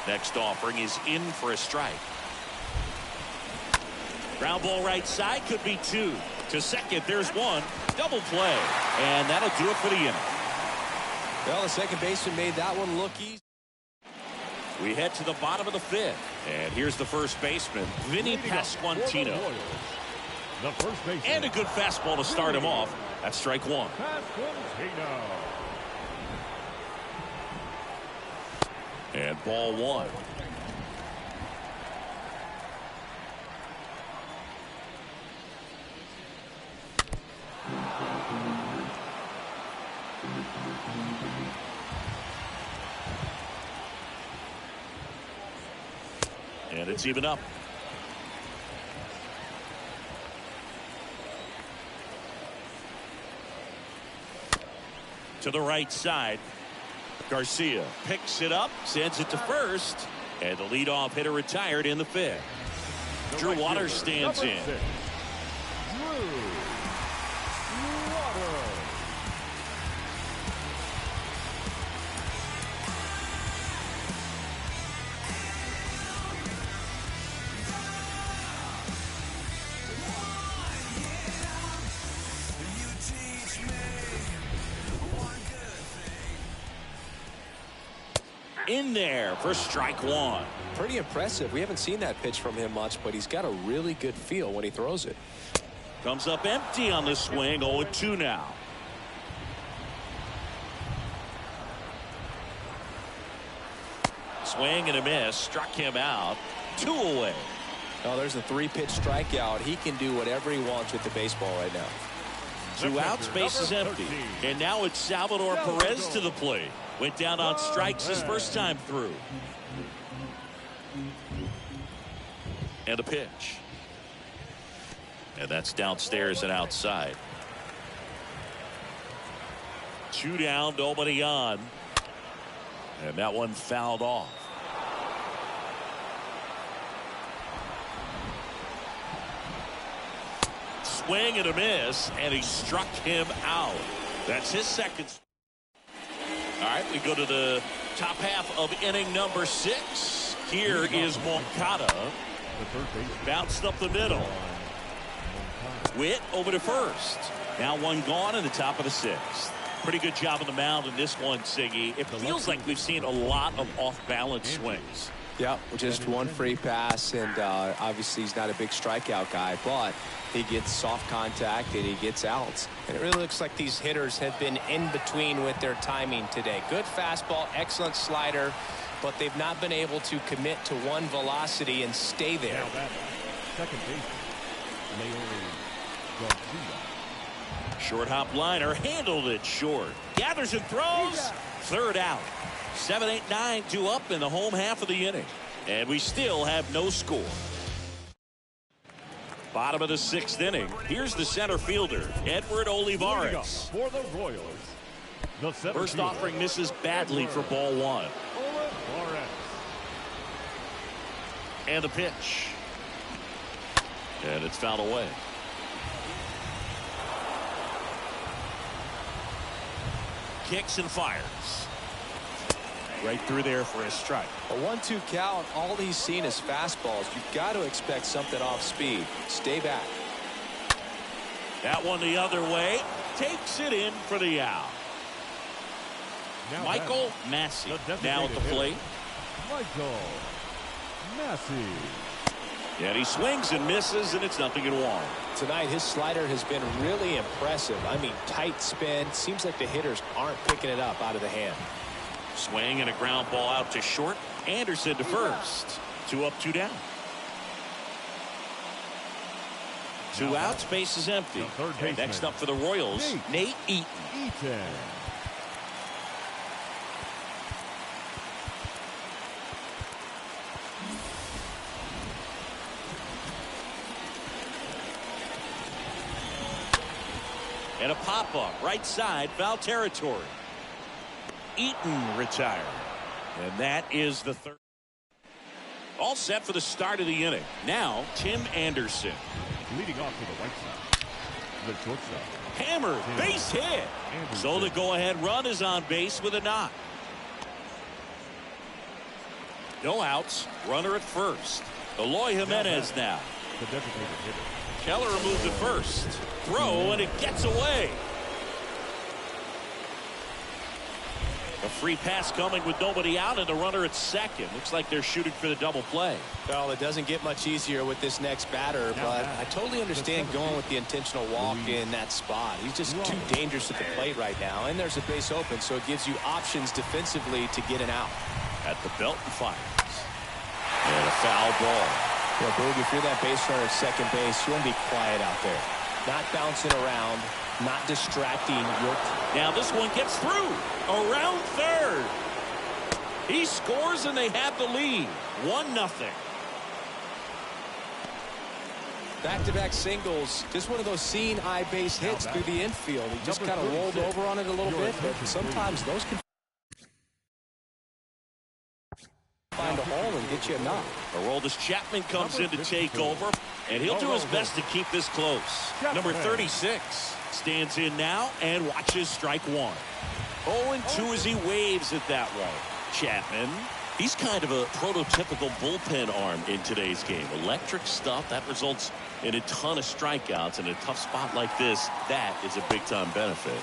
Next offering is in for a strike. Ground ball right side, could be 2. To second, there's 1. Double play, and that'll do it for the inning. Well, the second baseman made that one look easy. We head to the bottom of the 5th, and here's the first baseman, Vinny Pasquantino. The first baseman. And a good fastball to start him off. That's strike 1. Pasquantino. And ball 1. And it's even up. To the right side. Garcia picks it up, sends it to first, and the leadoff hitter retired in the 5th. Drew Waters stands in. In there for strike 1. Pretty impressive. We haven't seen that pitch from him much, but he's got a really good feel when he throws it. Comes up empty on the swing. 0-2 now. Swing and a miss. Struck him out. 2 away. Oh, there's a 3-pitch strikeout. He can do whatever he wants with the baseball right now. 2 outs, base is empty. And now it's Salvador Perez to the plate. Went down on strikes his first time through. And a pitch. And that's downstairs and outside. 2 down, nobody on. And that one fouled off. Swing and a miss, and he struck him out. That's his second. All right, we go to the top half of inning number 6. Here is Moncada. Bounced up the middle. Witt over to first. Now 1 gone in the top of the 6th. Pretty good job on the mound in this one, Siggy. It feels like we've seen a lot of off-balance swings. Yeah, just 1 free pass, and obviously he's not a big strikeout guy, but he gets soft contact and he gets outs. And it really looks like these hitters have been in between with their timing today. Good fastball, excellent slider, but they've not been able to commit to one velocity and stay there. Second baseman, Leury Garcia. Short hop liner, handled it short. Gathers and throws. 3rd out. 7, 8, 9, 2 up in the home half of the inning. And we still have no score. Bottom of the 6th inning. Here's the center fielder, Edward Olivares. For the Royals, the first offering misses badly for ball 1. Olivares. And the pitch. And it's fouled away. Kicks and fires. Right through there for a strike. A 1-2 count. All he's seen is fastballs. You've got to expect something off speed. Stay back. That one the other way. Takes it in for the out. Now Michael Massey now at the plate. Michael Massey. And he swings and misses, and it's 0-1. Tonight, his slider has been really impressive. I mean, tight spin. Seems like the hitters aren't picking it up out of the hand. Swing and a ground ball out to short. Anderson to first. 2 up, 2 down. 2 outs, base is empty. And next up for the Royals, Nate Eaton. And a pop-up, right side, foul territory. Eaton retired. And that is the 3rd. All set for the start of the inning. Now, Tim Anderson. Leading off to the right side, the shortstop. Hammered, base hit. So the go-ahead run is on base with a knock. No outs, runner at first. Eloy Jimenez now. The designated hitter. Keller moved to first. Throw, and it gets away. A free pass coming with nobody out and the runner at second. Looks like they're shooting for the double play. Well, it doesn't get much easier with this next batter, but I totally understand going with the intentional walk in that spot. He's just too dangerous at the plate right now, and there's a base open, so it gives you options defensively to get an out. At the belt and fires. And a foul ball. Yeah, Boog, if you're that base runner at second base, you want to be quiet out there. Not bouncing around, not distracting your... Now this one gets through. Around third. He scores and they have the lead. 1-0. Back-to-back singles. Just one of those seeing eye base hits through the infield. He just kind of rolled over on it a little bit, but sometimes those can find a hole and get you a knock. Aroldis Chapman comes in to take over, and he'll do his best to keep this close. Number 36 stands in now and watches strike 1. 0-2 as he waves it that way. Chapman, he's kind of a prototypical bullpen arm in today's game. Electric stuff that results in a ton of strikeouts. In a tough spot like this, that is a big-time benefit.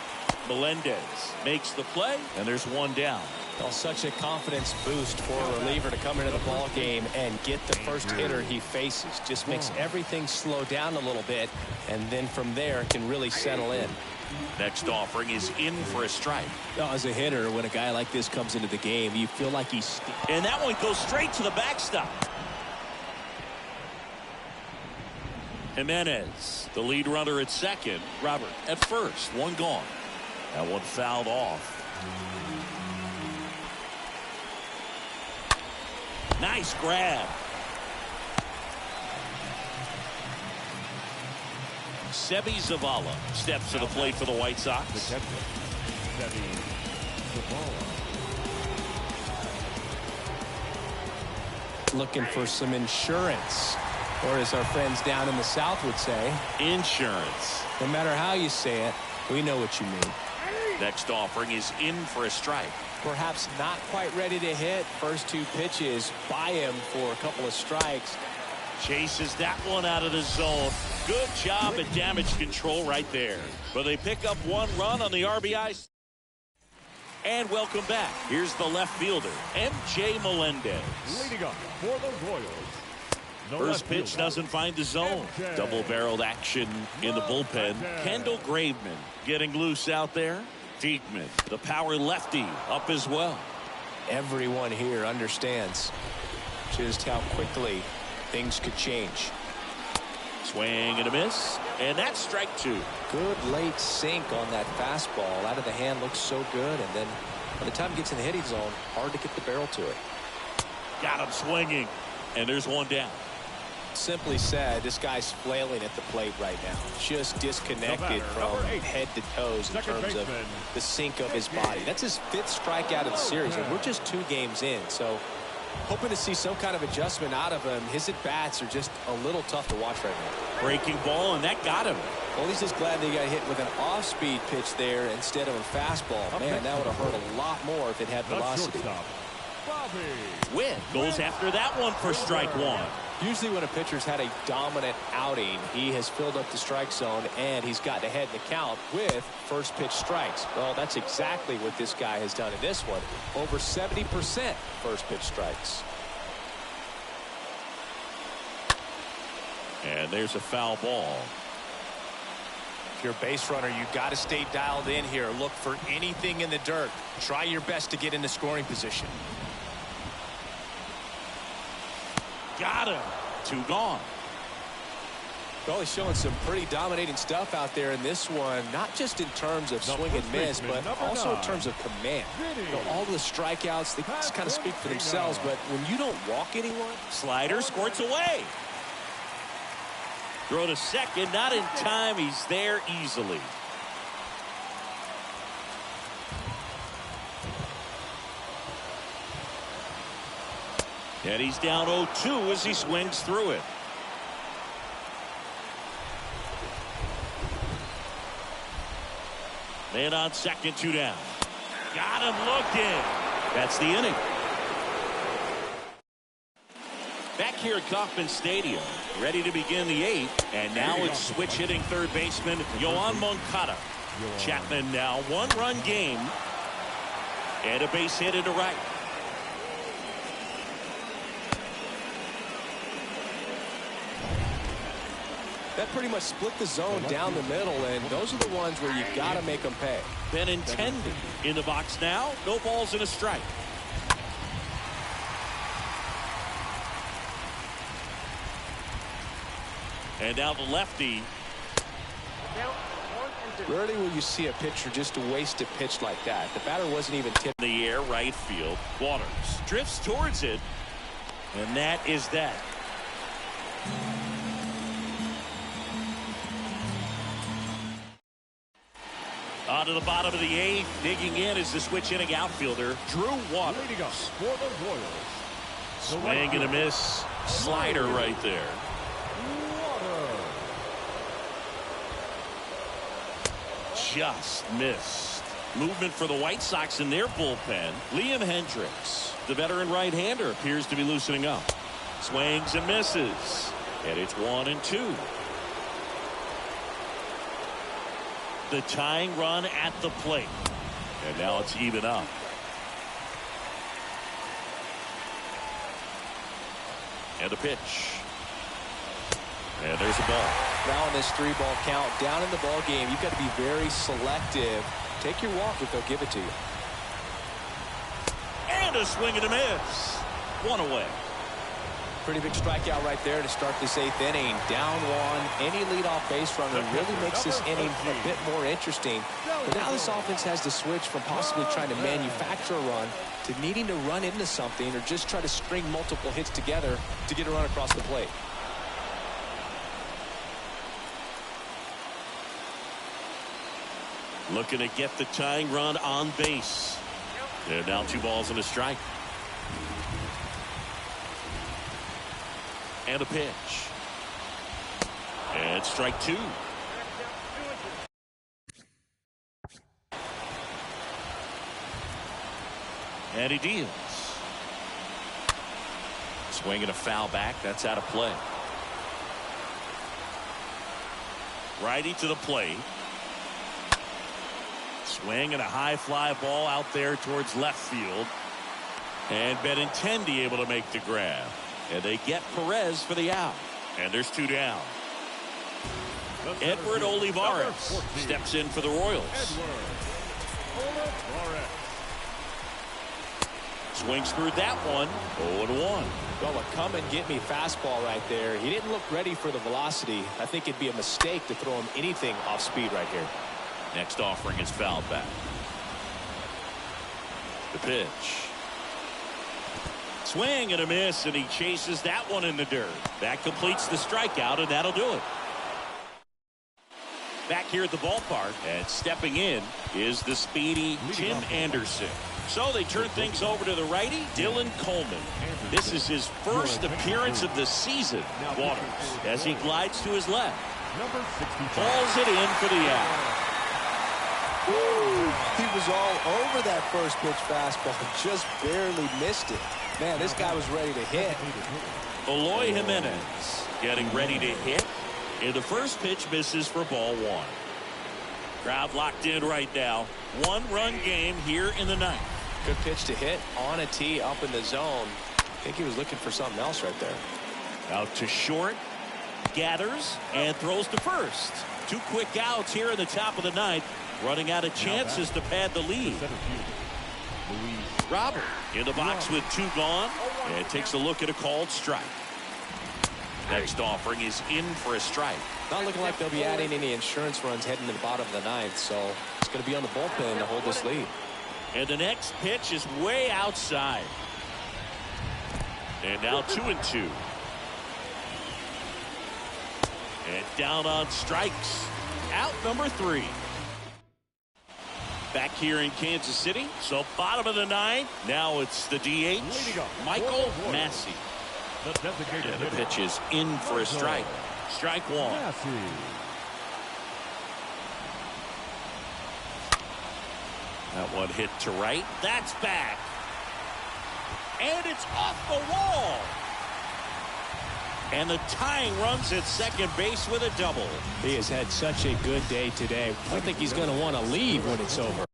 Melendez makes the play, and there's 1 down. Well, such a confidence boost for a reliever to come into the ball game and get the first hitter he faces. Just makes everything slow down a little bit, and then from there can really settle in. Next offering is in for a strike. Now, as a hitter, when a guy like this comes into the game, you feel like he's... And that one goes straight to the backstop. Jimenez, the lead runner at second. Robert at first. One gone. That one fouled off. Nice grab. Seby Zavala steps to the plate for the White Sox. The catcher, Seby Zavala. Looking for some insurance, or as our friends down in the South would say, insurance. No matter how you say it, we know what you mean. Next offering is in for a strike. Perhaps not quite ready to hit. First two pitches by him for a couple of strikes. Chases that one out of the zone. Good job at damage control right there. But they pick up one run on the RBI. And welcome back. Here's the left fielder, MJ Melendez. Leading up for the Royals. First pitch doesn't find the zone. Double-barreled action in the bullpen. Kendall Graveman getting loose out there. Diekman, the power lefty, up as well. Everyone here understands just how quickly things could change. Swing and a miss. And that's strike two. Good late sink on that fastball. Out of the hand looks so good. And then by the time it gets in the hitting zone, hard to get the barrel to it. Got him swinging. And there's one down. Simply said, this guy's flailing at the plate right now. Just disconnected from head to toes in terms of the sink of his body. That's his 5th strikeout of the series, and we're just 2 games in. So hoping to see some kind of adjustment out of him. His at-bats are just a little tough to watch right now. Breaking ball, and that got him. Well, he's just glad that he got hit with an off-speed pitch there instead of a fastball. Man, that would have hurt a lot more if it had velocity. Witt goes after that one for strike one. Usually when a pitcher's had a dominant outing, he has filled up the strike zone and he's gotten ahead in the count with first pitch strikes. Well, that's exactly what this guy has done in this one. Over 70% first pitch strikes. And there's a foul ball. If you're a base runner, you've got to stay dialed in here. Look for anything in the dirt. Try your best to get into scoring position. Got him. 2 gone. Well, he's showing some pretty dominating stuff out there in this one, not just in terms of swing and miss, but also in terms of command. You know, all the strikeouts, they just kind of speak for themselves, but when you don't walk anyone. Slider squirts away. Throw to second, not in time. He's there easily. And he's down 0-2 as he swings through it. Man on second, 2 down. Got him looking. That's the inning. Back here at Kauffman Stadium, ready to begin the 8th. And now it's switch hitting third baseman Yoan Moncada. Chapman now 1-run game. And a base hit into right. That pretty much split the zone down the middle, and those are the ones where you got to make them pay. Benintendi in the box now. No balls and a strike. And now the lefty. Rarely will you see a pitcher just waste a pitch like that. The batter wasn't even tipped. In the air, right field. Waters drifts towards it. And that is that. On to the bottom of the 8th. Digging in is the switch hitting outfielder, Drew Waters. Leading up for the Royals. Swing and a miss. Slider right there. Just missed. Movement for the White Sox in their bullpen. Liam Hendriks, the veteran right-hander, appears to be loosening up. Swings and misses. And it's 1-2. The tying run at the plate. And now it's even up. And a pitch. And there's a ball. Now on this 3-ball count, down in the ball game, you've got to be very selective. Take your walk if they'll give it to you. And a swing and a miss. 1 away. Pretty big strikeout right there to start this 8th inning. Down one. Any leadoff base runner really makes this inning a bit more interesting. But now this offense has to switch from possibly trying to manufacture a run to needing to run into something or just try to string multiple hits together to get a run across the plate. Looking to get the tying run on base. They're now 2 balls and a strike. And a pitch. And strike 2. And he deals. Swinging a foul back. That's out of play. Righty to the plate. Swing and a high fly ball out there towards left field. And Benintendi able to make the grab. And they get Perez for the out. And there's 2 down. Edward Olivares steps in for the Royals. Swings through that one. 0-1. Well, a come and get me fastball right there. He didn't look ready for the velocity. I think it'd be a mistake to throw him anything off speed right here. Next offering is fouled back. The pitch. Swing and a miss, and he chases that one in the dirt. That completes the strikeout, and that'll do it. Back here at the ballpark, and stepping in is the speedy Tim Anderson. So they turn things over to the righty, Dylan Coleman. This is his first appearance of the season, Waters, as he glides to his left. Calls it in for the out. Ooh, he was all over that first pitch fastball, just barely missed it. Man, this guy was ready to hit. Eloy Jimenez getting ready to hit. And the first pitch misses for ball 1. Crowd locked in right now. 1-run game here in the 9th. Good pitch to hit on a tee up in the zone. I think he was looking for something else right there. Out to short. Gathers and throws to first. 2 quick outs here in the top of the 9th. Running out of chances to pad the lead. Robert in the box with 2 gone. And takes a look at a called strike. Next offering is in for a strike. Not looking like they'll be adding any insurance runs heading to the bottom of the 9th, so it's going to be on the bullpen to hold this lead. And the next pitch is way outside. And now 2-2. And down on strikes. Out number 3. Back here in Kansas City. So bottom of the 9th. Now it's the DH, Michael Massey. And the pitch is in for a strike. Strike 1. That one hit to right. That's back. And it's off the wall. And the tying runs at second base with a double. He has had such a good day today. I think he's going to want to leave when it's over.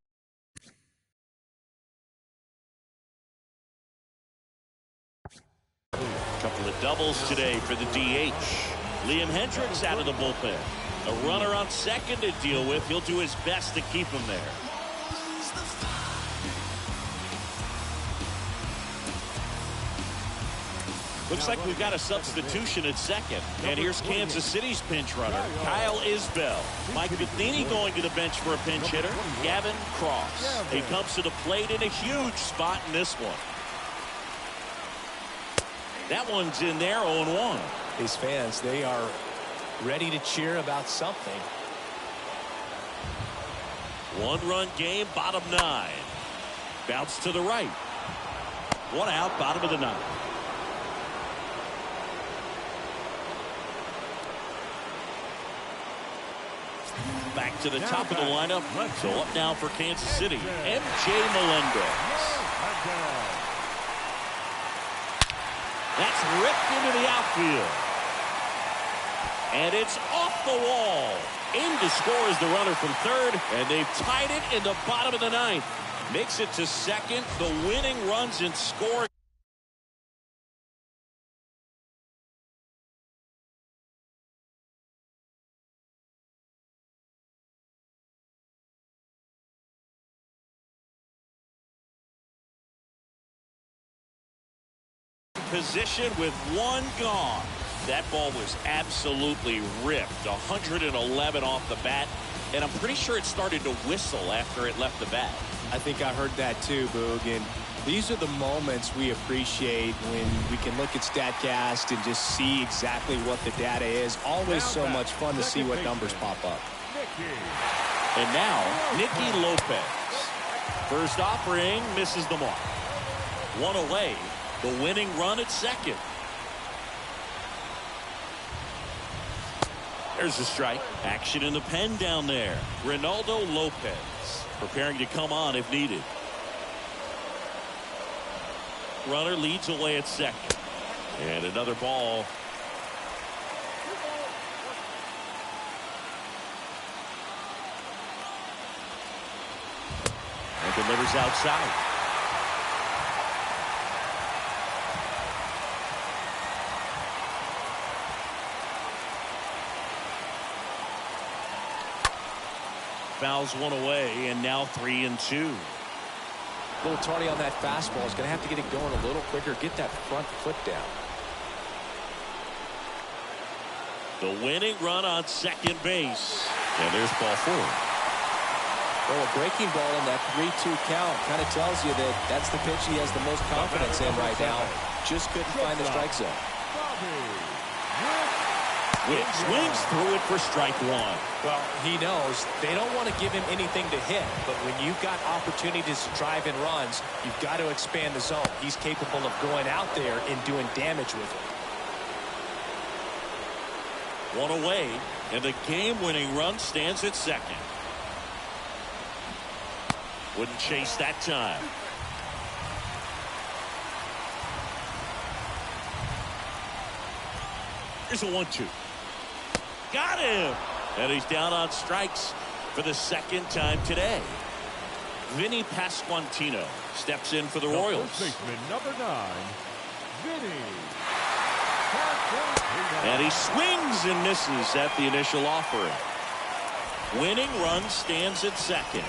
Couple of doubles today for the DH. Liam Hendricks out of the bullpen. A runner on second to deal with. He'll do his best to keep him there. Looks like we've got a substitution at second. And here's Kansas City's pinch runner, Kyle Isbell. Mike Matheny going to the bench for a pinch hitter, Gavin Cross. He comes to the plate in a huge spot in this one. That one's in there, 0-1. These fans, they are ready to cheer about something. 1-run game, bottom 9. Bounce to the right. 1 out, bottom of the 9th. Back to the top of the lineup. So up now for Kansas City, MJ Melendez. That's ripped into the outfield. And it's off the wall. In to score is the runner from third, and they've tied it in the bottom of the 9th. Makes it to second. The winning runs in scoring. position with one gone. That ball was absolutely ripped. 111 off the bat. And I'm pretty sure it started to whistle after it left the bat. I think I heard that too, Boog. And these are the moments we appreciate when we can look at StatCast and just see exactly what the data is. Always so much fun to see what numbers pop up. And now, Nicky Lopez. First offering, misses the mark. One away, the winning run at second. There's a strike. Action in the pen down there. Ronaldo Lopez preparing to come on if needed. Runner leads away at second. And another ball. And delivers outside. Fouls one away, and now 3-2. A little tardy on that fastball. Is going to have to get it going a little quicker. Get that front foot down. The winning run on second base. And there's ball 4. Well, a breaking ball in that 3-2 count kind of tells you that that's the pitch he has the most confidence in right now. Just couldn't find the strike zone. Witt swings through it for strike 1. Well, he knows they don't want to give him anything to hit, but when you've got opportunities to drive in runs, you've got to expand the zone. He's capable of going out there and doing damage with it. One away, and the game-winning run stands at second. Wouldn't chase that time. Here's a 1-2. Got him! And he's down on strikes for the second time today. Vinny Pasquantino steps in for the Royals. Baseman number 9, Vinny. And he swings and misses at the initial offering. Winning run stands at second.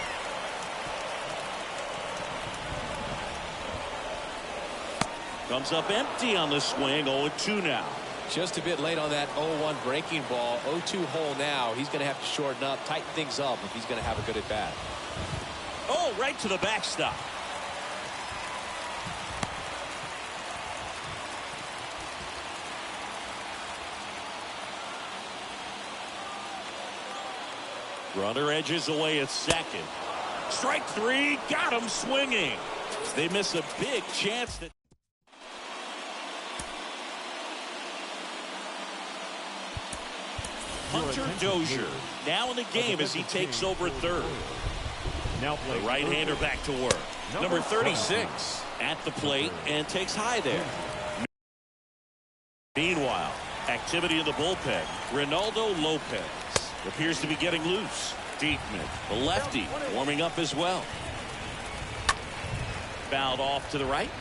Comes up empty on the swing. 0-2 now. Just a bit late on that 0-1 breaking ball. 0-2 hole now. He's going to have to shorten up, tighten things up if he's going to have a good at bat. Oh, right to the backstop. Runner edges away at second. Strike 3, got him swinging. They miss a big chance that. Hunter Dozier now in the game as he takes over third. Now the right-hander back to work. Number 36 at the plate and takes high there. Meanwhile, activity in the bullpen. Ronaldo Lopez appears to be getting loose. Diekman, the lefty, warming up as well. Fouled off to the right.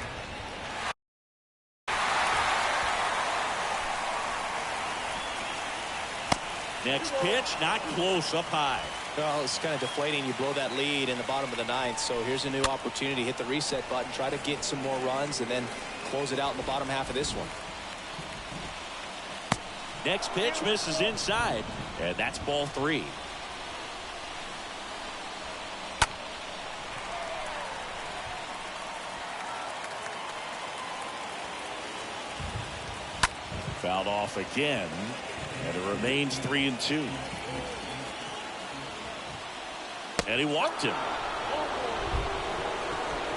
Next pitch, not close, up high. Well, it's kind of deflating. You blow that lead in the bottom of the 9th. So here's a new opportunity. Hit the reset button, try to get some more runs, and then close it out in the bottom half of this one. Next pitch misses inside, and that's ball 3. Fouled off again. And it remains 3-2. And he walked him.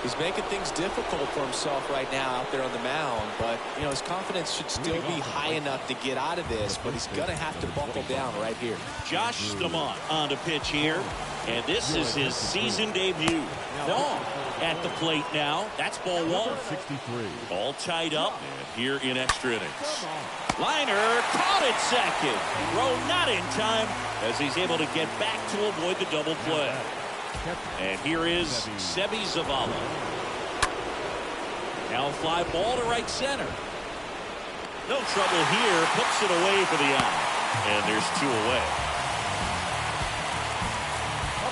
He's making things difficult for himself right now out there on the mound, but you know his confidence should still be high enough to get out of this, but he's going to have to buckle down right here. Josh Staumont on the pitch here, and this is his season debut. Long at the plate now. That's ball 1. 63. All tied up here in extra innings. Liner caught at second. Throw not in time as he's able to get back to avoid the double play. And here is Seby Zavala. Now fly ball to right center. No trouble here. Puts it away for the out. And there's 2 away.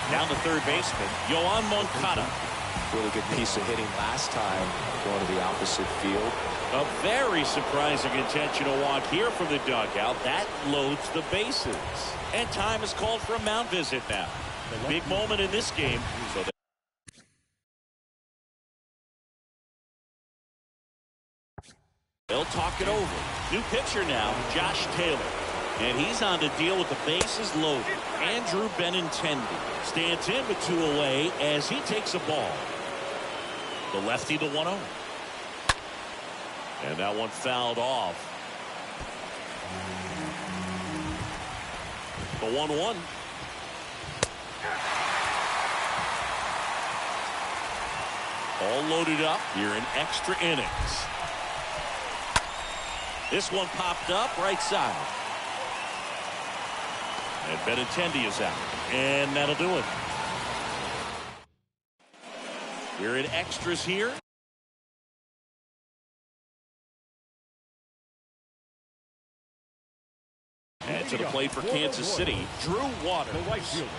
Down the third baseman, Yoan Moncada. Really good piece of hitting last time going to the opposite field. A very surprising intentional walk here from the dugout. That loads the bases. And time is called for a mound visit now. Big moment in this game. So they'll talk it over. New pitcher now, Josh Taylor. And he's on to deal with the bases loaded. Andrew Benintendi stands in with 2 away as he takes a ball. The lefty, the 1-0. And that one fouled off. The 1-1. All loaded up here in extra innings. This one popped up right side. And Benintendi is out. And that'll do it. We're in extras here. And to the plate for Kansas City, Drew Waters. The right fielder,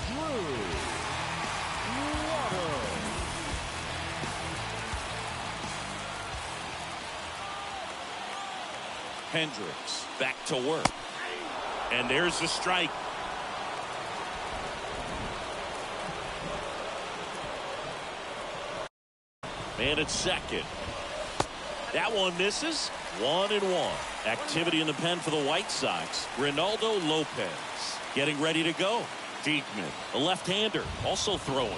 Drew Waters. Hendricks back to work. And there's the strike. Man at second. That one misses. 1-1. Activity in the pen for the White Sox. Ronaldo Lopez getting ready to go. Diekman, a left-hander, also throwing.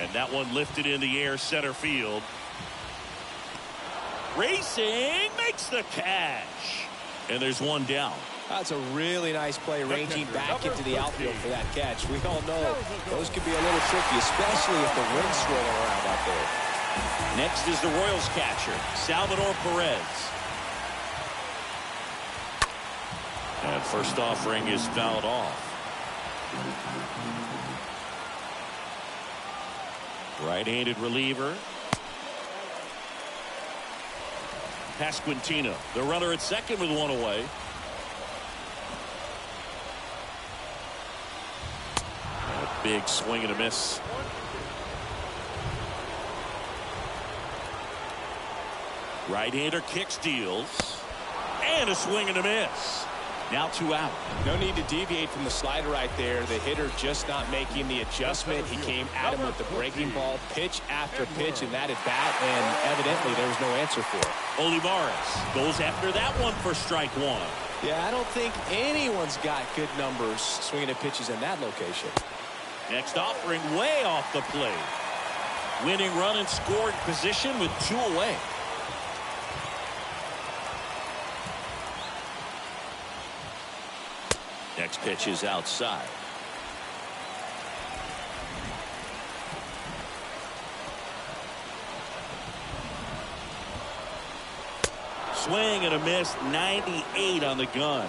And that one lifted in the air center field. Racing makes the catch. And there's one down. That's a really nice play, ranging back into the outfield for that catch. We all know those can be a little tricky, especially if the wind's swirling around out there. Next is the Royals catcher, Salvador Perez. And first offering is fouled off. Right-handed reliever. Pasquantino, the runner at second with 1 away. And a big swing and a miss. Right-hander kicks, deals, and a swing and a miss. Now 2 out. No need to deviate from the slider right there. The hitter just not making the adjustment. He came at him with the breaking ball, pitch after pitch in that at bat, and evidently there was no answer for it. Olivares goes after that one for strike 1. Yeah, I don't think anyone's got good numbers swinging at pitches in that location. Next offering way off the plate. Winning run in scoring position with 2 away. Next pitch is outside. Swing and a miss, 98 on the gun.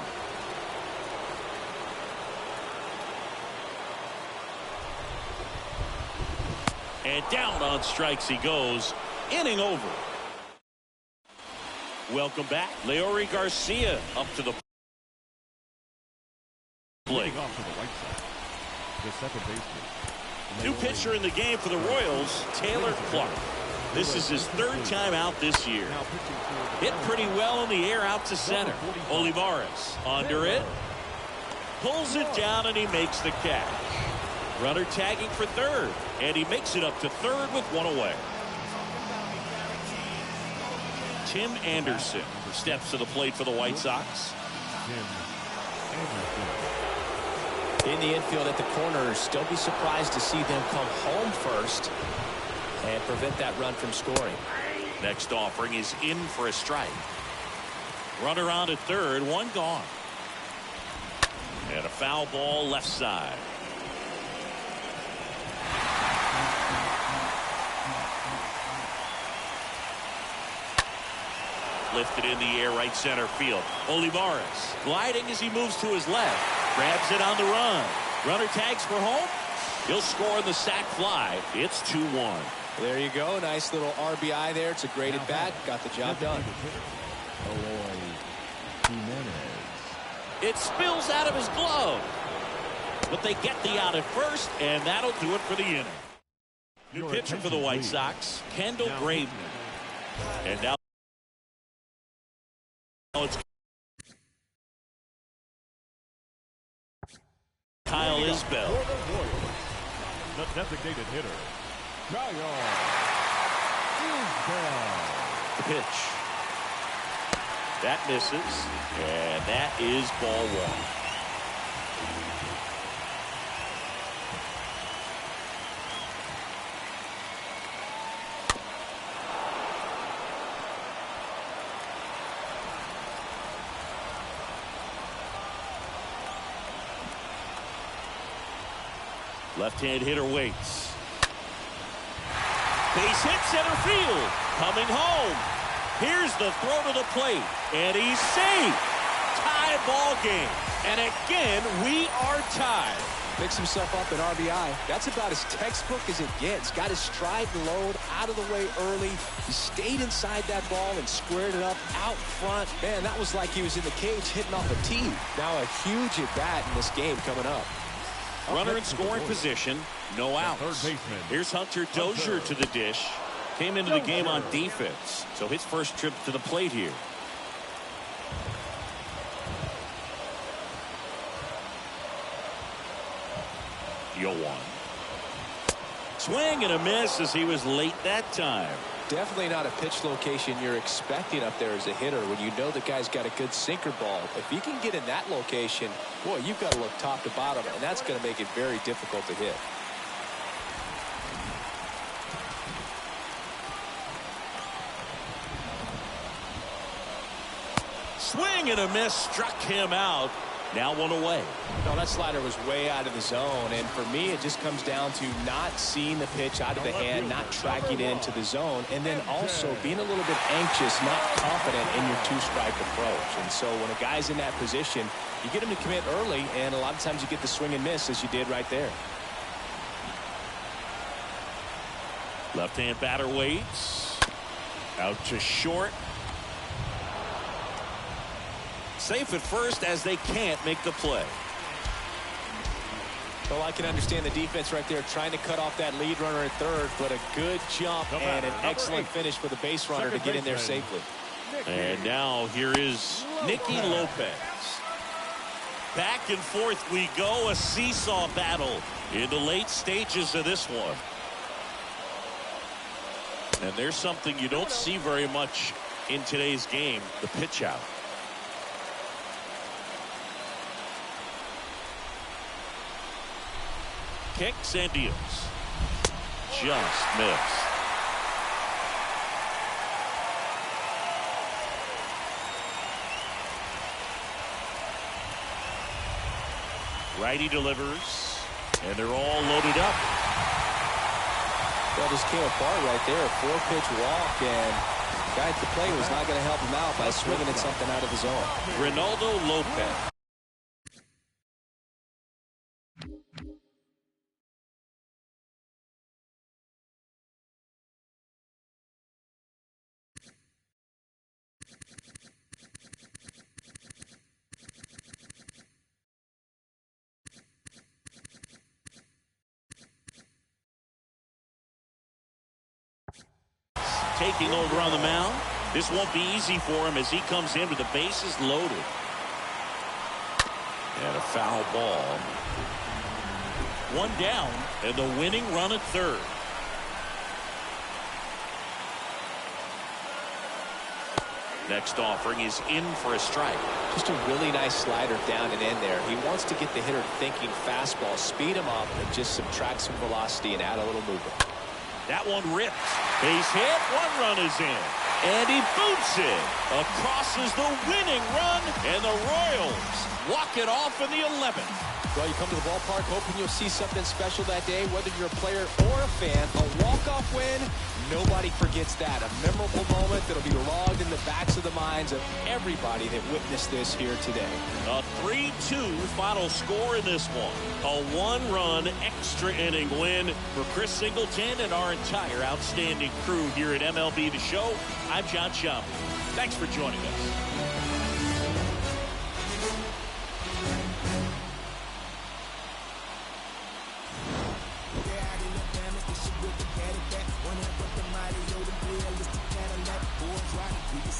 And down on strikes he goes. Inning over. Welcome back. Leori Garcia up to the plate. Off to the right side. The second baseman. New pitcher in the game for the Royals, Taylor Clark. This is his 3rd time out this year. Hit pretty well in the air out to center. Olivares under it. Pulls it down and he makes the catch. Runner tagging for 3rd. And he makes it up to 3rd with 1 away. Tim Anderson steps to the plate for the White Sox. In the infield at the corners, don't be surprised to see them come home first and prevent that run from scoring. Next offering is in for a strike. Runner on at 3rd, 1 gone. And a foul ball left side. Lifted in the air right center field. Olivares gliding as he moves to his left. Grabs it on the run. Runner tags for home. He'll score in the sac fly. It's 2-1. There you go. Nice little RBI there. It's a great at bat. Got the job done. It spills out of his glove. But they get the out at first, and that'll do it for the inning. New pitcher for the White Sox, Kendall Graveman. And now it's Kyle Isbell. The designated hitter, Kyle Isbell. The pitch. That misses, and that is ball one. Left-hand hitter waits. Base hit center field. Coming home. Here's the throw to the plate. And he's safe. Tie ball game. And again, we are tied. Picks himself up an RBI. That's about as textbook as it gets. Got his stride and load out of the way early. He stayed inside that ball and squared it up out front. Man, that was like he was in the cage hitting off a tee. Now a huge at-bat in this game coming up. Runner in scoring position, no outs. Here's Hunter Dozier to the dish. Came into the game on defense, so his first trip to the plate here. Yoan. Swing and a miss as he was late that time. Definitely not a pitch location you're expecting up there as a hitter when you know the guy's got a good sinker ball. If you can get in that location, boy, you've got to look top to bottom, and that's going to make it very difficult to hit. Swing and a miss struck him out. Now one away. No, that slider was way out of the zone, and for me, it just comes down to not seeing the pitch out of the hand, not tracking it into the zone, and then also being a little bit anxious, not confident in your two-strike approach. And so when a guy's in that position, you get him to commit early, and a lot of times you get the swing and miss, as you did right there. Left-hand batter waits. Out to short. Safe at first as they can't make the play. Well, I can understand the defense right there trying to cut off that lead runner at third, but a good jump and an excellent finish for the base runner to get in there safely. And now here is Nicky Lopez. Back and forth we go, a seesaw battle in the late stages of this one. And there's something you don't see very much in today's game, the pitch out. Kicks and deals. Just missed. Righty delivers, and they're all loaded up. That just came apart right there. A 4-pitch walk, and the guy at the plate was not going to help him out by swinging at something out of the zone. Ronaldo Lopez. Taking over on the mound. This won't be easy for him as he comes in with the bases loaded. And a foul ball. One down and the winning run at third. Next offering is in for a strike. Just a really nice slider down and in there. He wants to get the hitter thinking fastball, speed him up, and just subtract some velocity and add a little movement. That one ripped. Base hit. One run is in. And he boots it. Crosses the winning run. And the Royals walk it off in the 11th. Well, you come to the ballpark hoping you'll see something special that day, whether you're a player or a fan. A walk-off win, nobody forgets that. A memorable moment that'll be logged in the backs of the minds of everybody that witnessed this here today. A 3-2 final score in this one. A one-run extra inning win for Chris Singleton and our entire outstanding crew here at MLB The Show. I'm John Schaub. Thanks for joining us. Yeah, I didn't know, damn it, this shit with the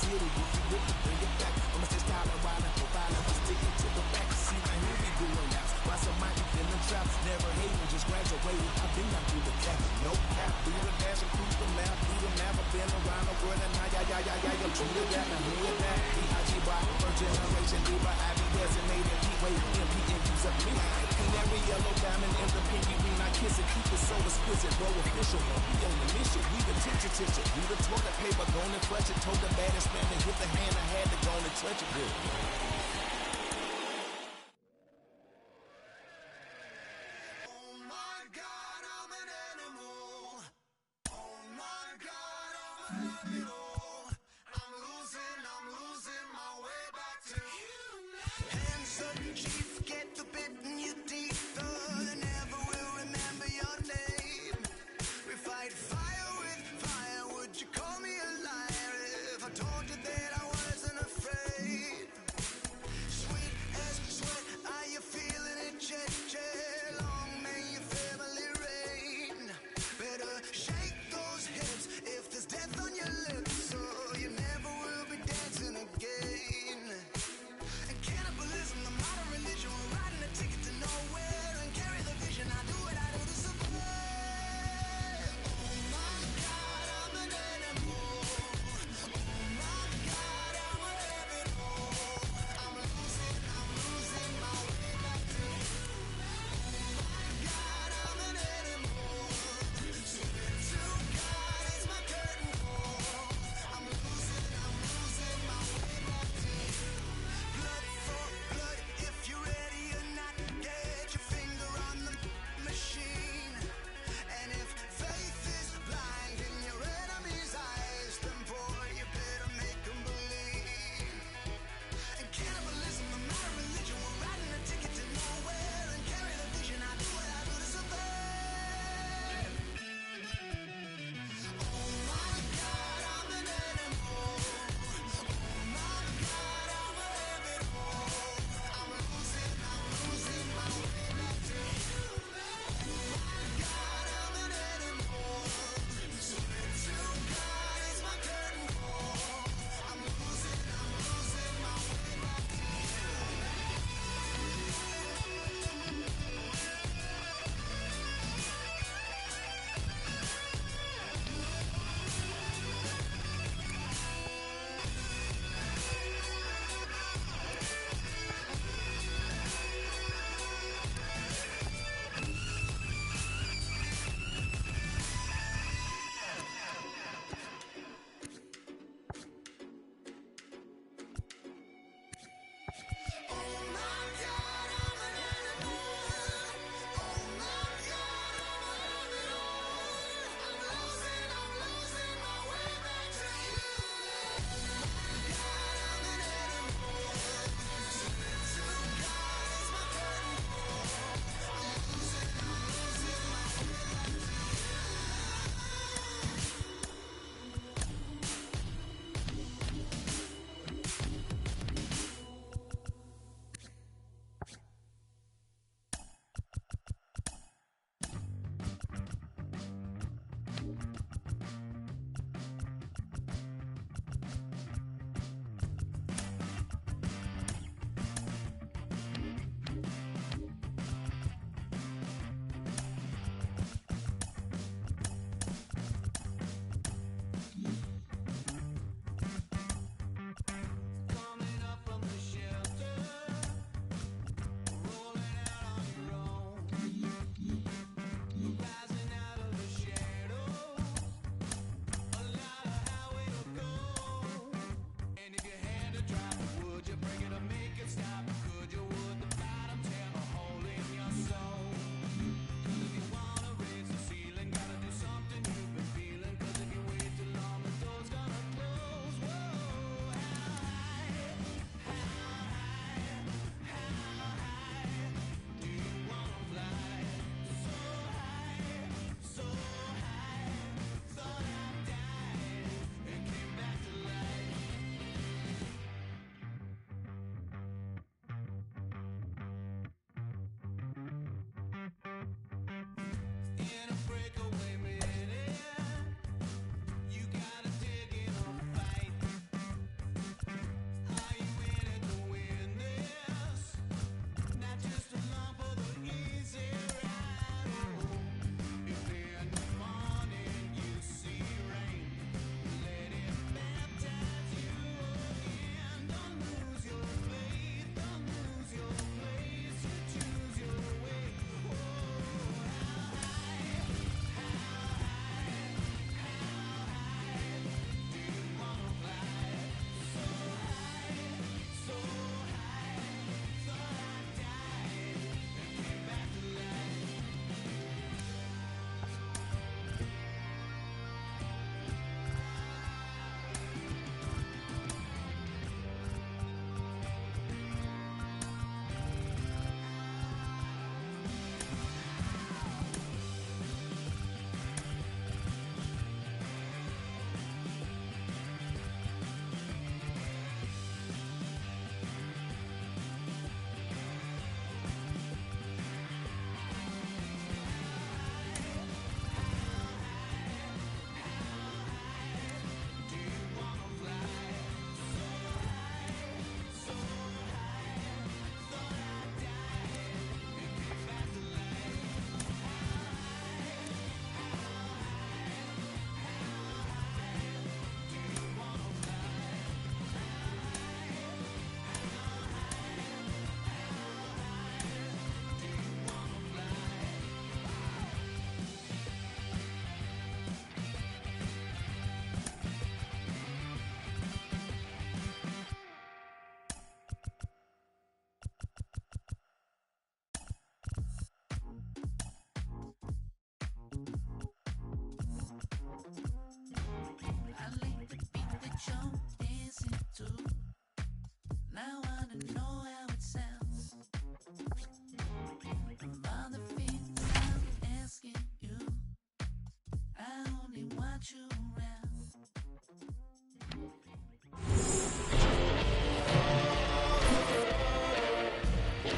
city. If you with me, bring it back. I'ma stay styling, wildin', profiling, we sticking to the back. See, now here we doing laps. Why somebody in the trap? Never hating, just graduated. I've been out through the cap. No cap, do the dash and cruise the map. Do the map, I've been around the world and now, I'm true to that. Now who is that? B-I-G-Y, first generation, Diva, I be designated. Heatwave, MPNU's up me. Canary yellow diamond in the pinky ring. I kiss it, keep it so exquisite, bro, official. We on the mission, we the teacher. We the toilet paper, gonna flush it. Told the baddest man to hit the hand, I had to go and touch it. Good.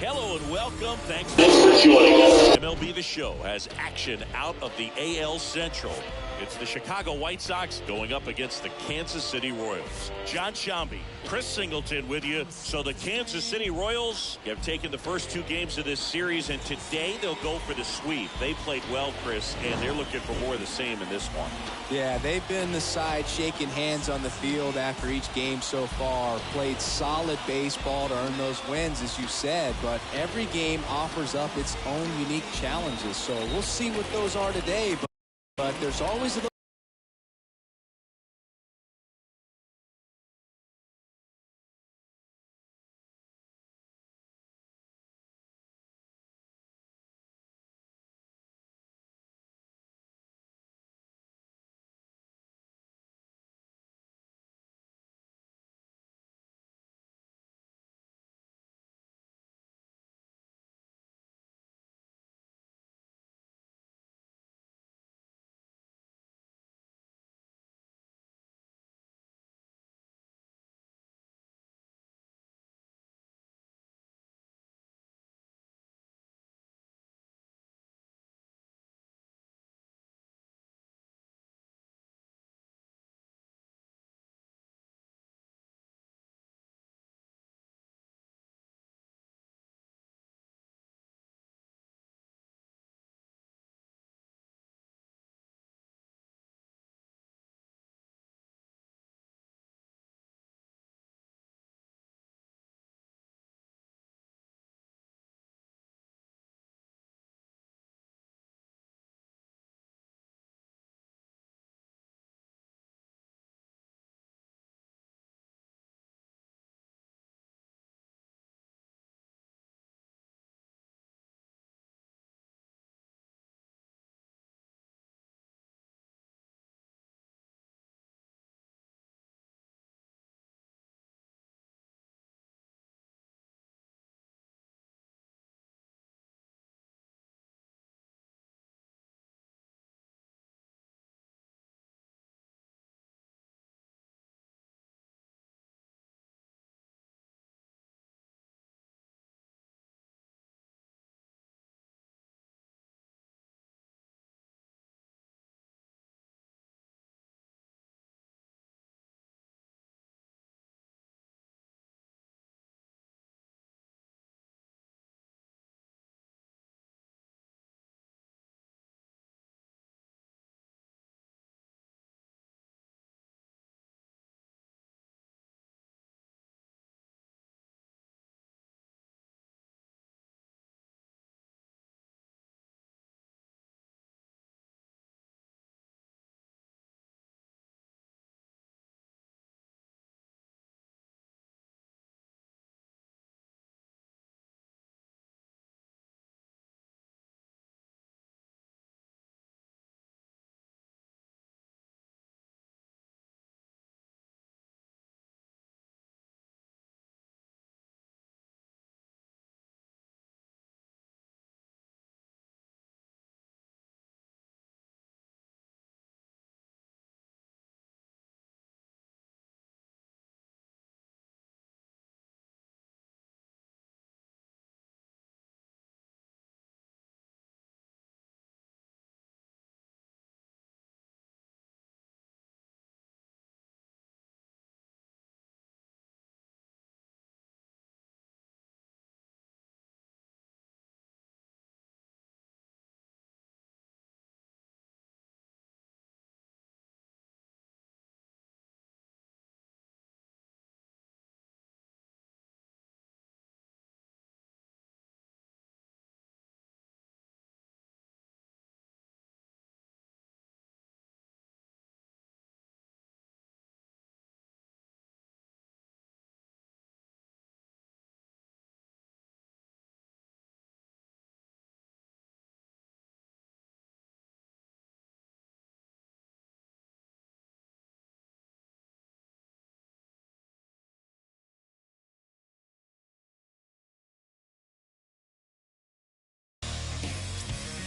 Hello and welcome. Thanks for joining us. MLB The Show has action out of the AL Central. It's the Chicago White Sox going up against the Kansas City Royals. John Shambi, Chris Singleton with you. So the Kansas City Royals have taken the first 2 games of this series, and today they'll go for the sweep. They played well, Chris, and they're looking for more of the same in this one. Yeah, they've been the side shaking hands on the field after each game so far. Played solid baseball to earn those wins, as you said, but every game offers up its own unique challenges. So we'll see what those are today, but there's always a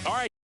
All right.